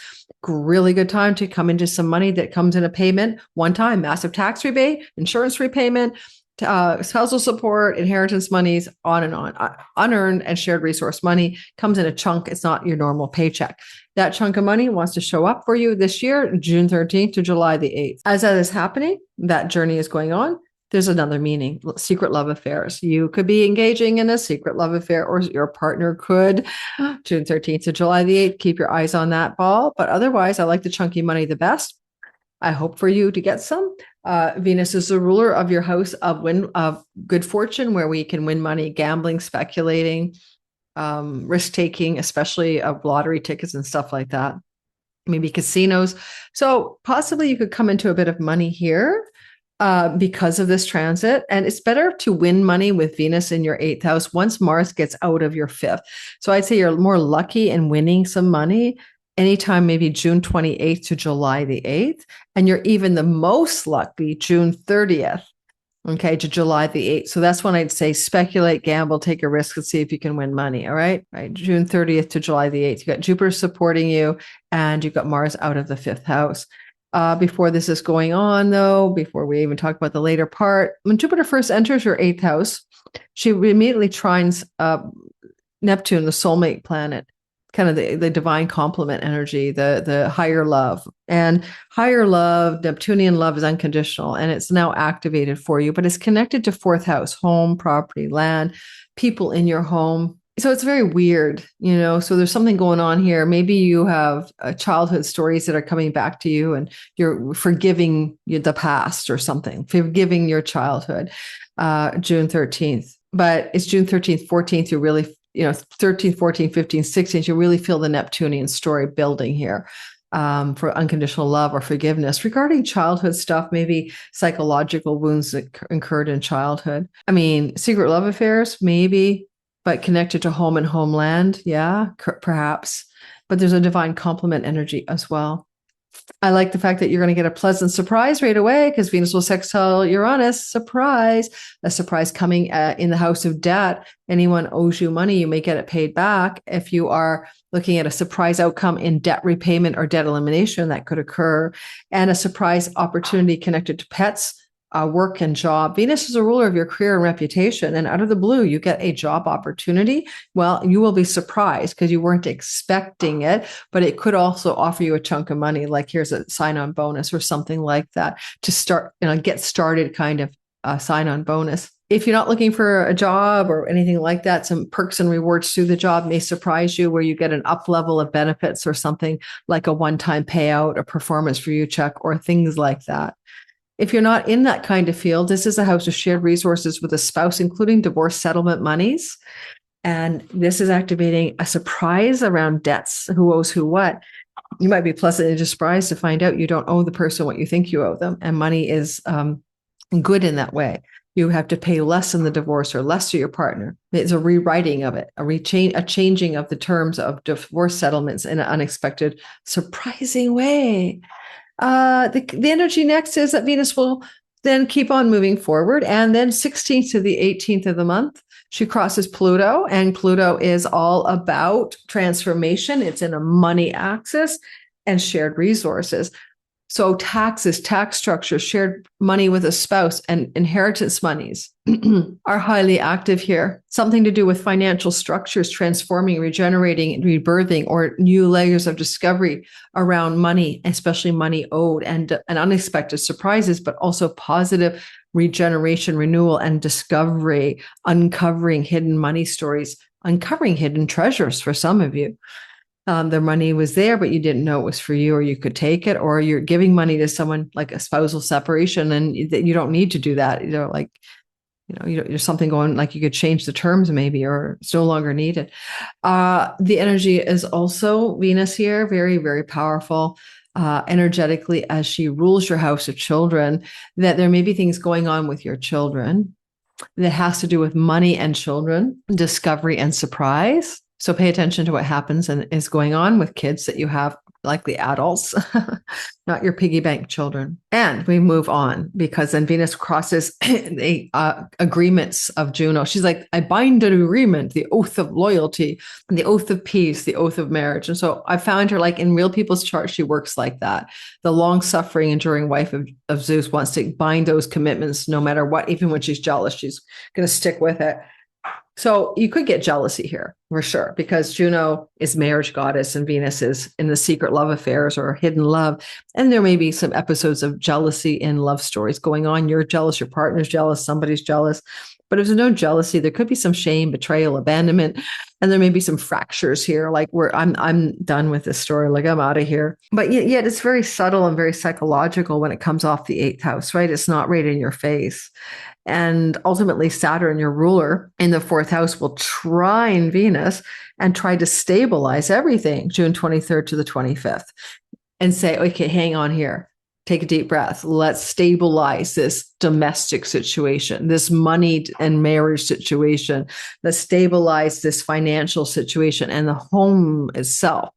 Really good time to come into some money that comes in a payment one time, massive tax rebate, insurance repayment, spousal support, inheritance monies, on and on. Unearned and shared resource money comes in a chunk. It's not your normal paycheck. That chunk of money wants to show up for you this year, June 13th to July the 8th. As that is happening, that journey is going on. There's another meaning, secret love affairs. You could be engaging in a secret love affair, or your partner could. June 13th to July the 8th, keep your eyes on that ball. But otherwise, I like the chunky money the best. I hope for you to get some. Venus is the ruler of your house of good fortune, where we can win money, gambling, speculating, risk-taking, especially of lottery tickets and stuff like that. Maybe casinos. So possibly you could come into a bit of money here. Because of this transit. And it's better to win money with Venus in your 8th house once Mars gets out of your 5th. So I'd say you're more lucky in winning some money anytime, maybe June 28th to July the 8th. And you're even the most lucky June 30th, okay, to July the 8th. So that's when I'd say speculate, gamble, take a risk, and see if you can win money. All right. Right. June 30th to July the 8th. You got Jupiter supporting you, and you've got Mars out of the 5th house. Before this is going on, though, before we even talk about the later part, when Jupiter first enters your 8th house, she immediately trines Neptune, the soulmate planet. kind of the divine complement energy, the higher love. And higher love, Neptunian love, is unconditional, and it's now activated for you, but it's connected to fourth house, home, property, land, people in your home. So it's very weird, so there's something going on here. Maybe you have childhood stories that are coming back to you, and you're forgiving the past or something, forgiving your childhood. June 13th, but it's June 13th, 14th, you really 13, 14, 15, 16, you really feel the Neptunian story building here, for unconditional love or forgiveness regarding childhood stuff, maybe psychological wounds that occurred in childhood. I mean, secret love affairs, maybe, but connected to home and homeland. Yeah, perhaps. But there's a divine complement energy as well. I like the fact that you're going to get a pleasant surprise right away, because Venus will sextile Uranus. Surprise. A surprise coming in the house of debt. Anyone owes you money, you may get it paid back. If you are looking at a surprise outcome in debt repayment or debt elimination, that could occur. And a surprise opportunity connected to pets, work and job. Venus is a ruler of your career and reputation, and out of the blue, you get a job opportunity. Well, you will be surprised because you weren't expecting it, but it could also offer you a chunk of money, like here's a sign-on bonus or something like that to start, get started, kind of a sign-on bonus. If you're not looking for a job or anything like that, some perks and rewards through the job may surprise you, where you get an up level of benefits or something like a one-time payout, a performance review check, or things like that. If you're not in that kind of field, this is a house of shared resources with a spouse, including divorce settlement monies. And this is activating a surprise around debts, who owes who what. You might be pleasantly surprised to find out you don't owe the person what you think you owe them. And money is good in that way. You have to pay less in the divorce or less to your partner. It's a rewriting of it, a changing of the terms of divorce settlements in an unexpected, surprising way. The energy next is that Venus will then keep on moving forward. And then 16th to the 18th of the month, she crosses Pluto, and Pluto is all about transformation. It's in a money axis and shared resources. So taxes, tax structure, shared money with a spouse, and inheritance monies are highly active here. Something to do with financial structures, transforming, regenerating, rebirthing, or new layers of discovery around money, especially money owed, and unexpected surprises, but also positive regeneration, renewal, and discovery, uncovering hidden money stories, uncovering hidden treasures for some of you. Their money was there, but you didn't know it was for you, or you could take it, or you're giving money to someone, like a spousal separation, and you don't need to do that. There's something going, like you could change the terms maybe, or it's no longer needed. The energy is also Venus here, very, very powerful energetically, as she rules your house of children, that there may be things going on with your children that has to do with money and children, discovery and surprise. So pay attention to what happens and is going on with kids that you have, likely adults, not your piggy bank children. And we move on, because then Venus crosses the agreements of Juno. She's like, I bind an agreement, the oath of loyalty, the oath of peace, the oath of marriage. And so I found her, like in real people's charts, she works like that. The long-suffering, enduring wife of Zeus wants to bind those commitments no matter what. Even when she's jealous, she's going to stick with it. So you could get jealousy here for sure, because Juno is marriage goddess and Venus is in the secret love affairs or hidden love. And there may be some episodes of jealousy in love stories going on. You're jealous, your partner's jealous, somebody's jealous. But if there's no jealousy, there could be some shame, betrayal, abandonment, and there may be some fractures here. Like I'm done with this story. Like I'm out of here. But yet it's very subtle and very psychological when it comes off the 8th house, right? It's not right in your face. And ultimately, Saturn, your ruler in the 4th house, will trine Venus and try to stabilize everything June 23rd to the 25th and say, okay, hang on here. Take a deep breath. Let's stabilize this domestic situation, this money and marriage situation. Let's stabilize this financial situation and the home itself.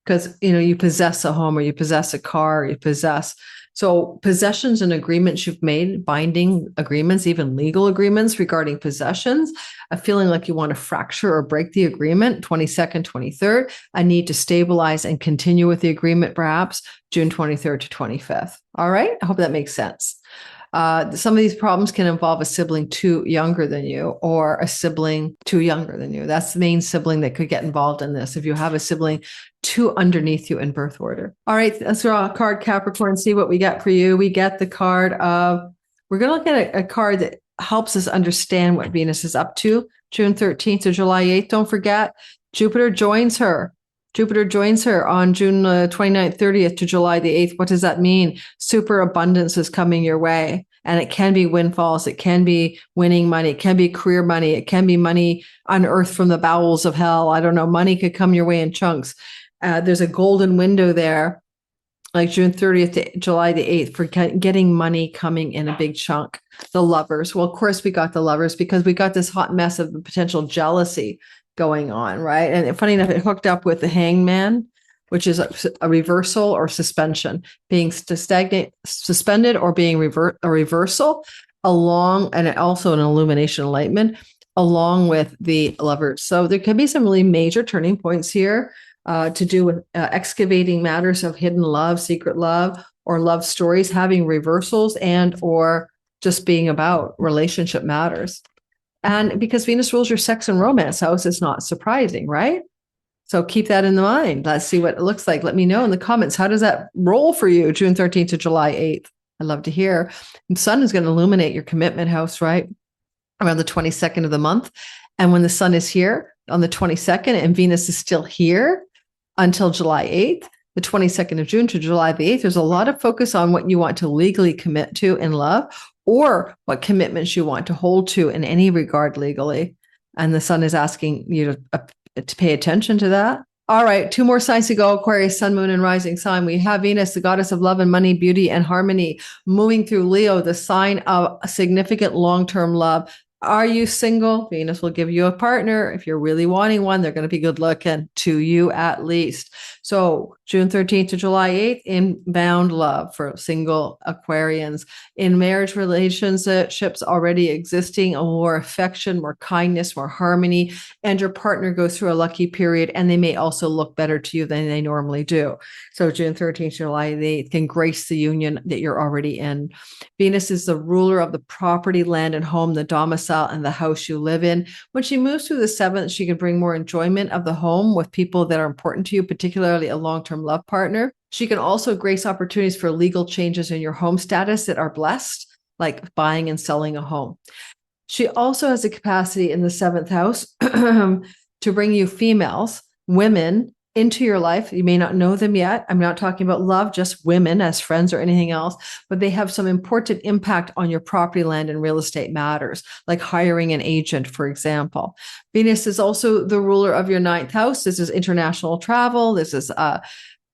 Because, you possess a home, or you possess a car, or you possess. So possessions and agreements you've made, binding agreements, even legal agreements regarding possessions, a feeling like you want to fracture or break the agreement, 22nd, 23rd, a need to stabilize and continue with the agreement, perhaps June 23rd to 25th. All right. I hope that makes sense. Some of these problems can involve a sibling too younger than you or a sibling too younger than you. That's the main sibling that could get involved in this. If you have a sibling too underneath you in birth order. All right, let's draw a card, Capricorn, see what we get for you. We get the card of, we're going to look at a card that helps us understand what Venus is up to, June 13th to July 8th. Don't forget, Jupiter joins her. Jupiter joins her on June 29th, 30th to July the 8th. What does that mean? Super abundance is coming your way. And it can be windfalls. It can be winning money. It can be career money. It can be money unearthed from the bowels of hell. I don't know. Money could come your way in chunks. There's a golden window there, like June 30th to July the 8th, for getting money coming in a big chunk. The Lovers. Well, of course, we got the Lovers because we got this hot mess of potential jealousy going on, right? And funny enough, it hooked up with the Hangman, which is a reversal or suspension, being suspended or being a reversal, and also an illumination enlightenment, along with the Lovers. So there can be some really major turning points here to do with excavating matters of hidden love, secret love, or love stories, having reversals and or just being about relationship matters. And because Venus rules your sex and romance house, it's not surprising, right? So keep that in mind. Let's see what it looks like. Let me know in the comments. How does that roll for you, June 13th to July 8th? I'd love to hear. The sun is going to illuminate your commitment house, right? Around the 22nd of the month. And when the sun is here on the 22nd and Venus is still here until July 8th, the 22nd of June to July the 8th, there's a lot of focus on what you want to legally commit to in love, or what commitments you want to hold to in any regard legally. And the sun is asking you to pay attention to that. All right, 2 more signs to go, Aquarius, sun, moon, and rising sign. We have Venus, the goddess of love and money, beauty, and harmony, moving through Leo, the sign of significant long-term love. Are you single? Venus will give you a partner. If you're really wanting one, they're going to be good looking to you at least. So June 13th to July 8th, inbound love for single Aquarians. In marriage relationships already existing, more affection, more kindness, more harmony, and your partner goes through a lucky period, and they may also look better to you than they normally do. So June 13th, July 8th can grace the union that you're already in. Venus is the ruler of the property, land, and home, the domicile, and the house you live in. When she moves through the 7th, she can bring more enjoyment of the home with people that are important to you, particularly a long-term love partner. She can also grace opportunities for legal changes in your home status that are blessed, like buying and selling a home. She also has the capacity in the 7th house to bring you females, women, into your life. You may not know them yet. I'm not talking about love, just women as friends or anything else, but they have some important impact on your property, land, and real estate matters, like hiring an agent, for example. Venus is also the ruler of your 9th house. This is international travel. This is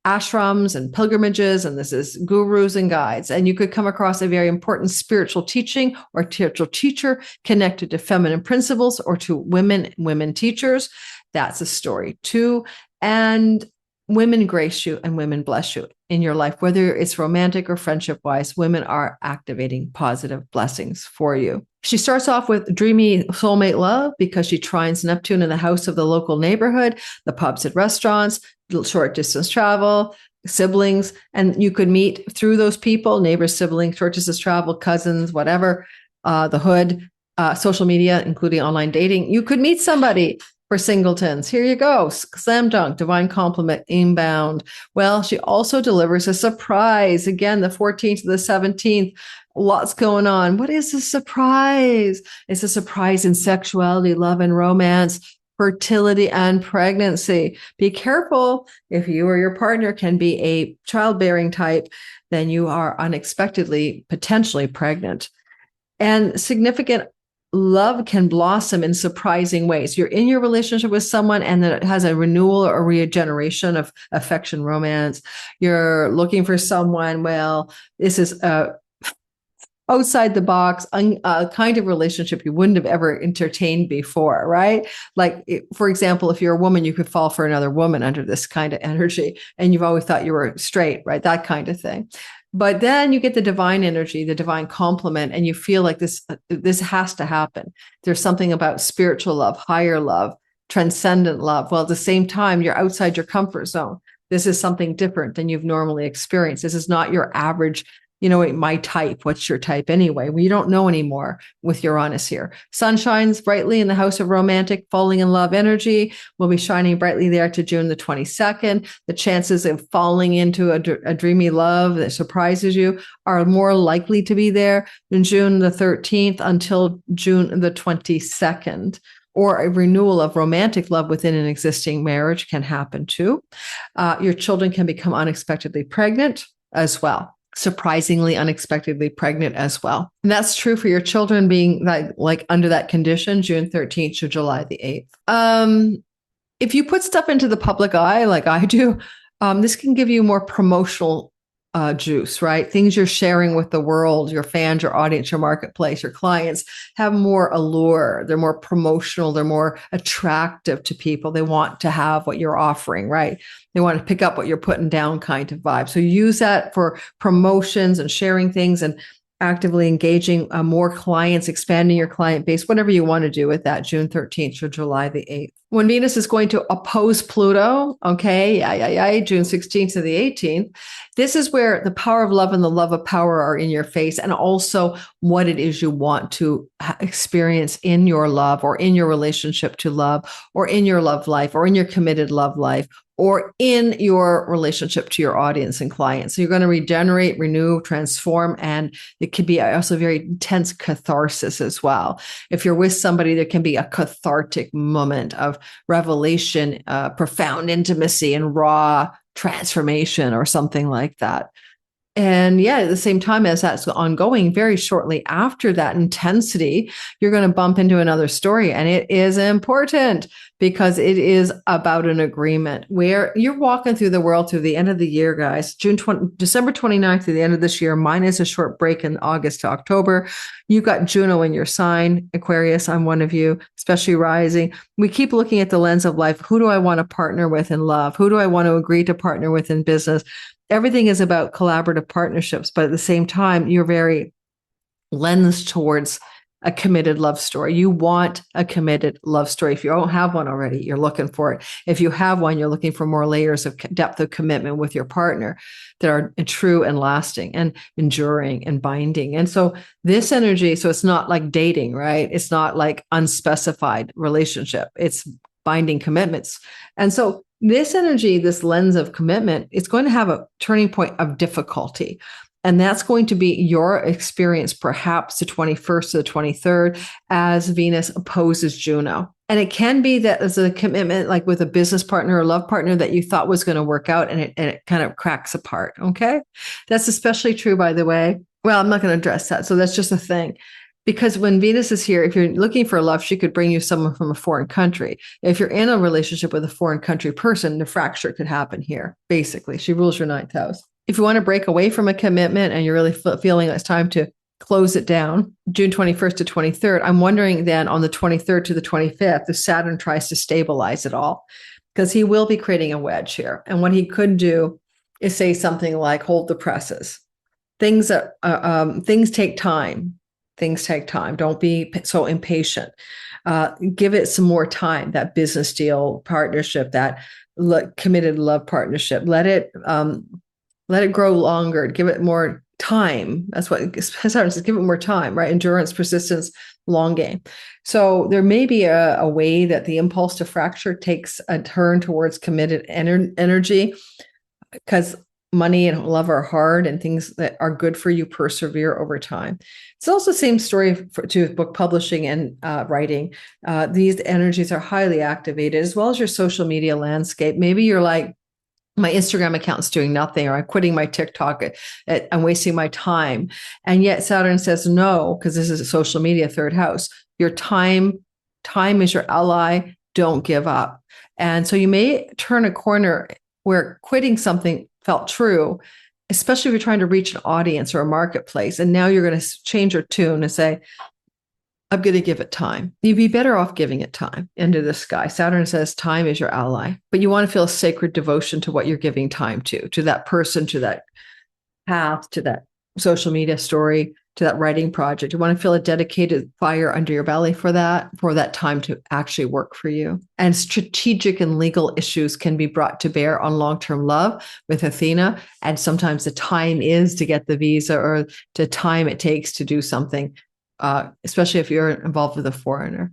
ashrams and pilgrimages, and this is gurus and guides. And you could come across a very important spiritual teaching or spiritual teacher connected to feminine principles or to women teachers. That's a story too. And women grace you and women bless you in your life, whether it's romantic or friendship wise. Women are activating positive blessings for you. She starts off with dreamy soulmate love because she trines Neptune in the house of the local neighborhood, the pubs and restaurants, short distance travel, siblings, and you could meet through those people, neighbors, siblings, short distance travel, cousins, whatever, the hood, social media, including online dating. You could meet somebody. For singletons, here you go. Slam dunk, divine compliment, inbound. Well, she also delivers a surprise. Again, the 14th to the 17th, lots going on. What is a surprise? It's a surprise in sexuality, love, and romance, fertility, and pregnancy. Be careful. If you or your partner can be a childbearing type, then you are unexpectedly, potentially pregnant. And significant love can blossom in surprising ways. You're in your relationship with someone and then it has a renewal or regeneration of affection, romance. You're looking for someone. Well, this is outside the box, a kind of relationship you wouldn't have ever entertained before, right? Like, for example, if you're a woman, you could fall for another woman under this kind of energy, and you've always thought you were straight, right? That kind of thing. But then you get the divine energy, the divine complement, and you feel like this has to happen. There's something about spiritual love, higher love, transcendent love. Well, at the same time, you're outside your comfort zone. This is something different than you've normally experienced. This is not your average my type, what's your type anyway? Well, you don't know anymore with Uranus here. Sun shines brightly in the house of romantic, falling in love energy. Will be shining brightly there to June the 22nd. The chances of falling into a dreamy love that surprises you are more likely to be there than June the 13th until June the 22nd. Or a renewal of romantic love within an existing marriage can happen too. Your children can become unexpectedly pregnant as well. Surprisingly unexpectedly pregnant as well. And that's true for your children being like under that condition, June 13th to July the 8th. If you put stuff into the public eye, like I do, this can give you more promotional juice, right? Things you're sharing with the world, your fans, your audience, your marketplace, your clients have more allure. They're more promotional. They're more attractive to people. They want to have what you're offering, right? They want to pick up what you're putting down kind of vibe. So use that for promotions and sharing things and actively engaging more clients, expanding your client base, whatever you want to do with that, June 13th to July the 8th. When Venus is going to oppose Pluto, June 16th to the 18th, this is where the power of love and the love of power are in your face, and also what it is you want to experience in your love or in your relationship to love or in your love life or in your committed love life or in your relationship to your audience and clients. So you're going to regenerate, renew, transform, and it could be also very intense catharsis as well. If you're with somebody, there can be a cathartic moment of revelation, profound intimacy, and raw transformation or something like that. And at the same time as that's ongoing, very shortly after that intensity, you're going to bump into another story. And it is important because it is about an agreement where you're walking through the world through the end of the year, guys. December 29th to the end of this year, minus a short break in August to October. You've got Juno in your sign, Aquarius. I'm one of you, especially rising. We keep looking at the lens of life. Who do I want to partner with in love? Who do I want to agree to partner with in business? Everything is about collaborative partnerships, but at the same time, you're very lensed towards a committed love story. You want a committed love story. If you don't have one already, you're looking for it. If you have one, you're looking for more layers of depth of commitment with your partner that are true and lasting and enduring and binding. And so this energy, so it's not like dating, right? It's not like unspecified relationship. It's binding commitments. And so this energy, this lens of commitment, it's going to have a turning point of difficulty. And that's going to be your experience, perhaps the 21st to the 23rd, as Venus opposes Juno. And it can be that as a commitment, like with a business partner or love partner that you thought was going to work out, and it kind of cracks apart. Okay. That's especially true, by the way. Well, I'm not going to address that. So that's just a thing. Because when Venus is here, if you're looking for love, she could bring you someone from a foreign country. If you're in a relationship with a foreign country person, the fracture could happen here. Basically, she rules your ninth house. If you want to break away from a commitment and you're really feeling it's time to close it down, June 21st to 23rd, I'm wondering then on the 23rd to the 25th, if Saturn tries to stabilize it all, because he will be creating a wedge here. And what he could do is say something like, hold the presses. Things take time. Things take time. Don't be so impatient. Give it some more time, that business deal partnership, that committed love partnership. Let it grow longer. Give it more time. That's what Saturn says. Give it more time, right? Endurance, persistence, long game. So there may be a way that the impulse to fracture takes a turn towards committed energy, because money and love are hard, and things that are good for you persevere over time. It's also the same story to book publishing and writing. These energies are highly activated, as well as your social media landscape. Maybe you're like, my Instagram account's doing nothing, or I'm quitting my TikTok. I'm wasting my time. And yet Saturn says no, because this is a social media third house. Your time is your ally. Don't give up. And so you may turn a corner where quitting something felt true, especially if you're trying to reach an audience or a marketplace. And now you're going to change your tune and say, I'm going to give it time. You'd be better off giving it time into the sky. Saturn says time is your ally, but you want to feel a sacred devotion to what you're giving time to that person, to that path, to that social media story, to that writing project. You want to feel a dedicated fire under your belly for that time to actually work for you. And strategic and legal issues can be brought to bear on long-term love with Athena. And sometimes the time is to get the visa or the time it takes to do something, especially if you're involved with a foreigner.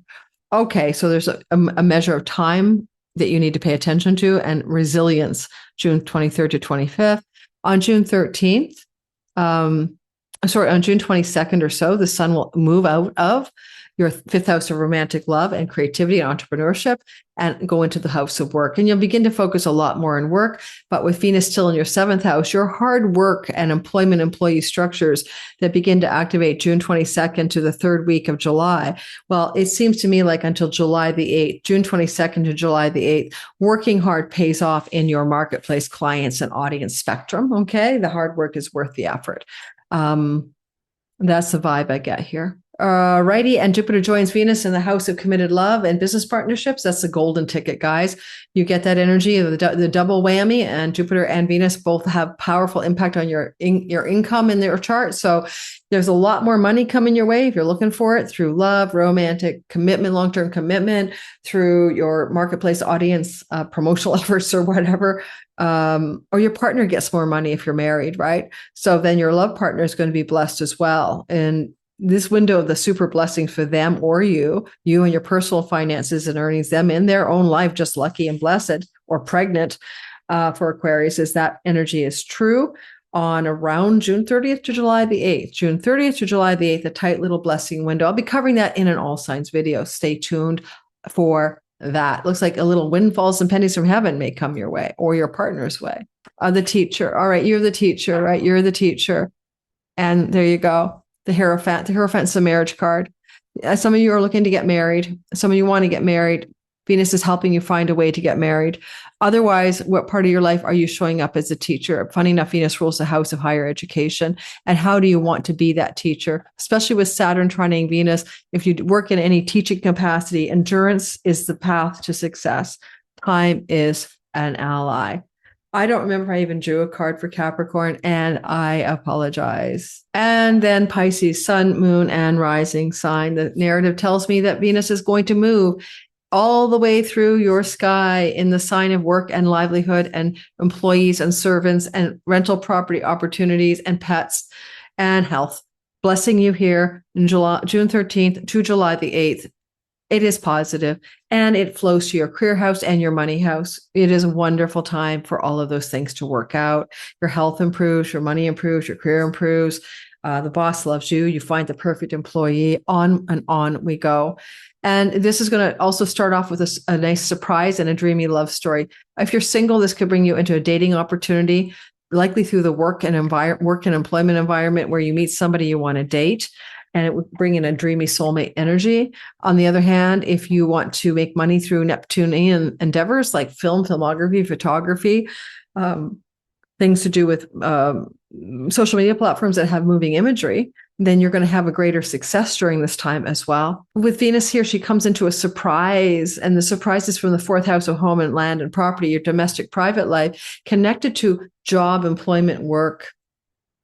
Okay, so there's a measure of time that you need to pay attention to, and resilience, June 23rd to 25th. On June 13th, on June 22nd or so, the sun will move out of your fifth house of romantic love and creativity and entrepreneurship and go into the house of work. And you'll begin to focus a lot more on work. But with Venus still in your seventh house, your hard work and employee structures that begin to activate June 22nd to the third week of July. Well, it seems to me like until July the 8th, June 22nd to July the 8th, working hard pays off in your marketplace clients and audience spectrum. Okay. The hard work is worth the effort. That's the vibe I get here. Righty, and Jupiter joins Venus in the house of committed love and business partnerships. That's the golden ticket, guys. You get that energy, the double whammy, and Jupiter and Venus both have powerful impact on your income in their chart. So there's a lot more money coming your way if you're looking for it through love, romantic commitment, long-term commitment, through your marketplace audience, promotional efforts or whatever. Or your partner gets more money if you're married, right? So then your love partner is going to be blessed as well. And this window of the super blessings for them or you and your personal finances and earnings, them in their own life, just lucky and blessed or pregnant for Aquarius, is that energy is true on around June 30th to July the 8th. June 30th to July the 8th, a tight little blessing window. I'll be covering that in an all signs video. Stay tuned for that. Looks like a little windfalls and pennies from heaven may come your way or your partner's way. The teacher. All right, you're the teacher, right? You're the teacher. And there you go. The Hierophant. The Hierophant's a marriage card. Some of you are looking to get married. Some of you want to get married. Venus is helping you find a way to get married. Otherwise, what part of your life are you showing up as a teacher? Funny enough, Venus rules the house of higher education. And how do you want to be that teacher? Especially with Saturn trining Venus, if you work in any teaching capacity, endurance is the path to success. Time is an ally. I don't remember if I even drew a card for Capricorn, and I apologize. And then Pisces, sun, moon, and rising sign. The narrative tells me that Venus is going to move all the way through your sky in the sign of work and livelihood and employees and servants and rental property opportunities and pets and health. Blessing you here in June 13th to July the 8th. It is positive, and it flows to your career house and your money house. It is a wonderful time for all of those things to work out. Your health improves, your money improves, your career improves. The boss loves you. You find the perfect employee. On and on we go. And this is going to also start off with a nice surprise and a dreamy love story. If you're single, this could bring you into a dating opportunity, likely through the work and employment environment where you meet somebody you want to date. And it would bring in a dreamy soulmate energy. On the other hand, if you want to make money through Neptunian endeavors like filmography, photography, things to do with social media platforms that have moving imagery, then you're going to have a greater success during this time as well. With Venus here, she comes into a surprise, and the surprise is from the fourth house of home and land and property, your domestic private life, connected to job, employment, work,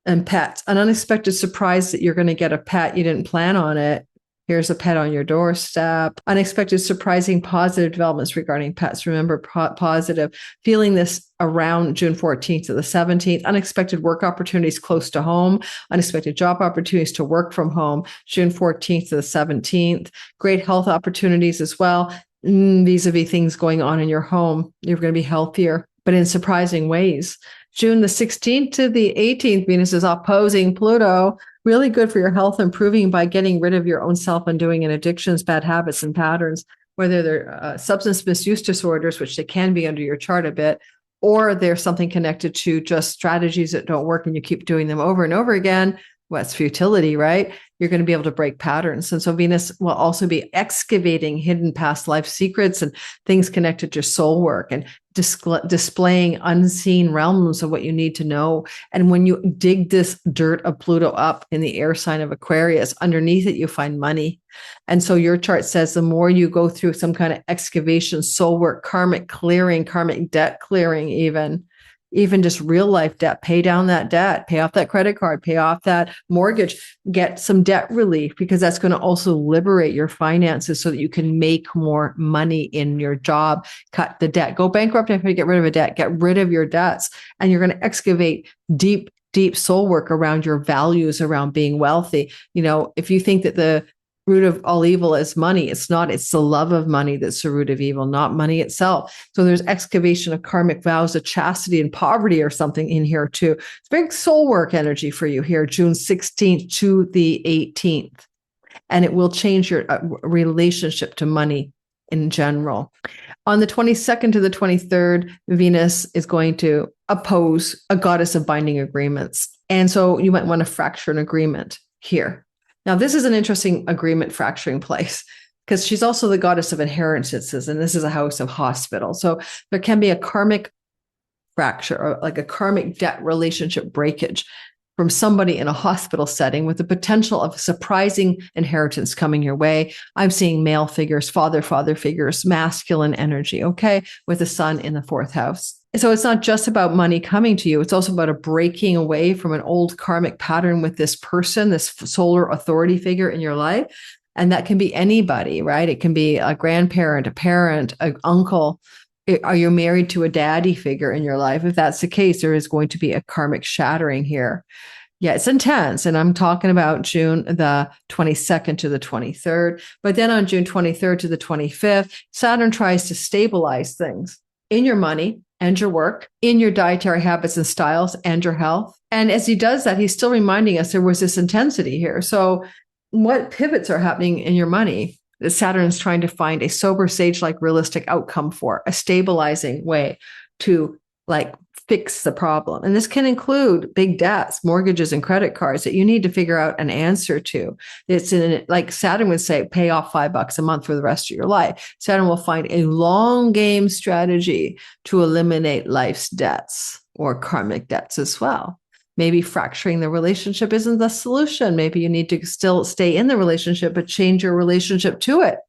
and pets. An unexpected surprise that you're going to get a pet. You didn't plan on it. Here's a pet on your doorstep. Unexpected, surprising, positive developments regarding pets. Remember, positive. Feeling this around June 14th to the 17th. Unexpected work opportunities close to home. Unexpected job opportunities to work from home. June 14th to the 17th. Great health opportunities as well. Vis-a-vis things going on in your home. You're going to be healthier, but in surprising ways. June the 16th to the 18th, Venus is opposing Pluto. Really good for your health, improving by getting rid of your own self-undoing and addictions, bad habits, and patterns, whether they're substance misuse disorders, which they can be under your chart a bit, or there's something connected to just strategies that don't work and you keep doing them over and over again. Well, it's futility, right? You're going to be able to break patterns. And so Venus will also be excavating hidden past life secrets and things connected to soul work and displaying unseen realms of what you need to know. And when you dig this dirt of Pluto up in the air sign of Aquarius, underneath it, you find money. And so your chart says the more you go through some kind of excavation, soul work, karmic clearing, karmic debt clearing even, even just real life debt, pay down that debt, pay off that credit card, pay off that mortgage, get some debt relief, because that's going to also liberate your finances so that you can make more money in your job, cut the debt, go bankrupt if you get rid of a debt, get rid of your debts. And you're going to excavate deep soul work around your values, around being wealthy. If you think that the root of all evil is money, it's not. It's the love of money that's the root of evil, not money itself. So there's excavation of karmic vows of chastity and poverty or something in here too. It's big soul work energy for you here, June 16th to the 18th. And it will change your relationship to money in general. On the 22nd to the 23rd, Venus is going to oppose a goddess of binding agreements. And so you might want to fracture an agreement here. Now, this is an interesting agreement fracturing place because she's also the goddess of inheritances, and this is a house of hospital. So there can be a karmic fracture or like a karmic debt relationship breakage from somebody in a hospital setting with the potential of surprising inheritance coming your way. I'm seeing male figures, father figures, masculine energy, okay, with the sun in the 4th house. So it's not just about money coming to you. It's also about a breaking away from an old karmic pattern with this person, this solar authority figure in your life. And that can be anybody, right? It can be a grandparent, a parent, an uncle. Are you married to a daddy figure in your life? If that's the case, there is going to be a karmic shattering here. Yeah, it's intense. And I'm talking about June the 22nd to the 23rd. But then on June 23rd to the 25th, Saturn tries to stabilize things in your money and your work, in your dietary habits and styles and your health. And as he does that, he's still reminding us there was this intensity here. So what pivots are happening in your money that Saturn's trying to find a sober, sage-like, realistic outcome for, a stabilizing way to fix the problem. And this can include big debts, mortgages, and credit cards that you need to figure out an answer to. It's like Saturn would say, pay off $5 a month for the rest of your life. Saturn will find a long game strategy to eliminate life's debts or karmic debts as well. Maybe fracturing the relationship isn't the solution. Maybe you need to still stay in the relationship, but change your relationship to it,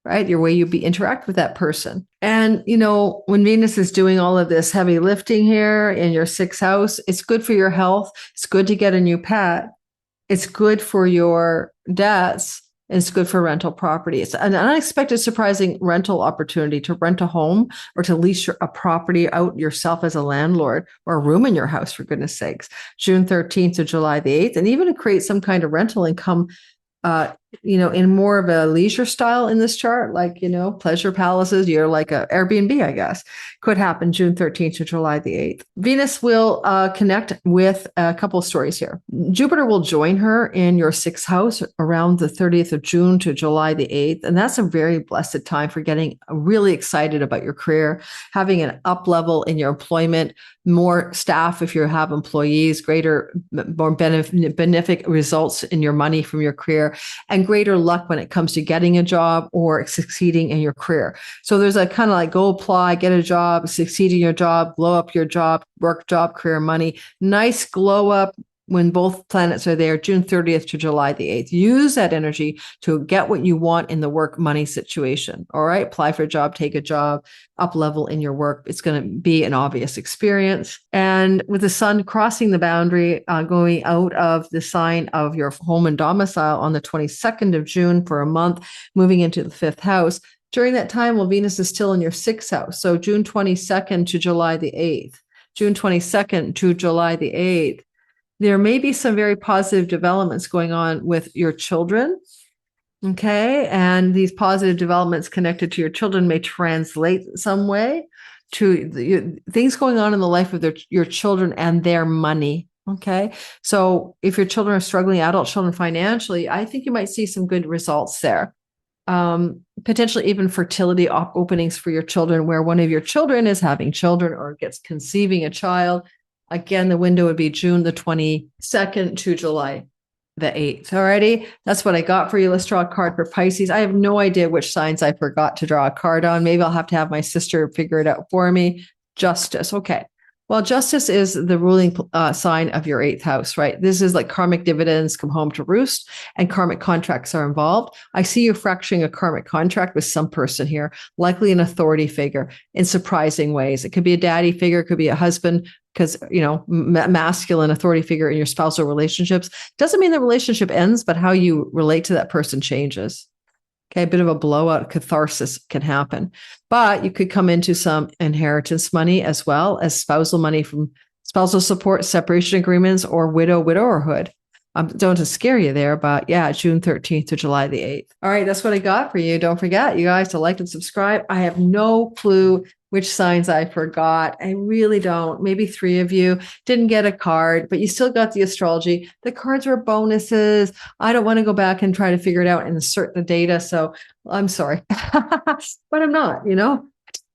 right? Your way you interact with that person. And, when Venus is doing all of this heavy lifting here in your 6th house, it's good for your health. It's good to get a new pet. It's good for your debts. And it's good for rental property. It's an unexpected, surprising rental opportunity to rent a home or to lease a property out yourself as a landlord, or a room in your house, for goodness sakes, June 13th to July the 8th, and even to create some kind of rental income, in more of a leisure style in this chart, pleasure palaces, you're like a Airbnb, I guess, could happen June 13th to July the 8th. Venus will connect with a couple of stories here. Jupiter will join her in your 6th house around the 30th of June to July the 8th. And that's a very blessed time for getting really excited about your career, having an up level in your employment, more staff if you have employees, more benefic results in your money from your career, and greater luck when it comes to getting a job or succeeding in your career. So there's a kind of go apply, get a job, succeed in your job, blow up your job, work, job, career, money. Nice glow up when both planets are there, June 30th to July the 8th. Use that energy to get what you want in the work money situation. All right. Apply for a job, take a job, up level in your work. It's going to be an obvious experience. And with the sun crossing the boundary, going out of the sign of your home and domicile on the 22nd of June for a month, moving into the 5th house. During that time, Venus is still in your 6th house. So June 22nd to July the 8th, June 22nd to July the 8th. There may be some very positive developments going on with your children, okay? And these positive developments connected to your children may translate some way to things going on in the life of your children and their money, okay? So if your children are struggling, adult children financially, I think you might see some good results there. Potentially even fertility openings for your children, where one of your children is having children or gets conceiving a child. Again, the window would be June the 22nd to July the 8th. Alrighty, that's what I got for you. Let's draw a card for Pisces. I have no idea which signs I forgot to draw a card on. Maybe I'll have to have my sister figure it out for me. Justice. Okay. Well, justice is the ruling sign of your 8th house, right? This is like karmic dividends come home to roost, and karmic contracts are involved. I see you fracturing a karmic contract with some person here, likely an authority figure, in surprising ways. It could be a daddy figure, it could be a husband, because, masculine authority figure in your spousal relationships doesn't mean the relationship ends, but how you relate to that person changes. Okay, a bit of a blowout catharsis can happen, but you could come into some inheritance money as well as spousal money from spousal support, separation agreements, or widowerhood. Don't want to scare you there, but yeah, June 13th to July the 8th. All right, that's what I got for you. Don't forget, you guys, to like and subscribe. I have no clue which signs I forgot. I really don't. Maybe 3 of you didn't get a card, but you still got the astrology. The cards were bonuses. I don't want to go back and try to figure it out and insert the data. So I'm sorry, but I'm not,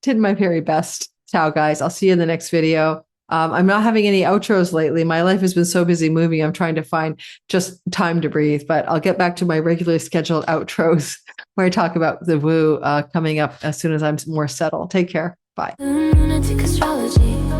did my very best. Ciao, guys. I'll see you in the next video. I'm not having any outros lately. My life has been so busy moving. I'm trying to find just time to breathe, but I'll get back to my regularly scheduled outros where I talk about the woo coming up as soon as I'm more settled. Take care. Bye. Lunatic astrology.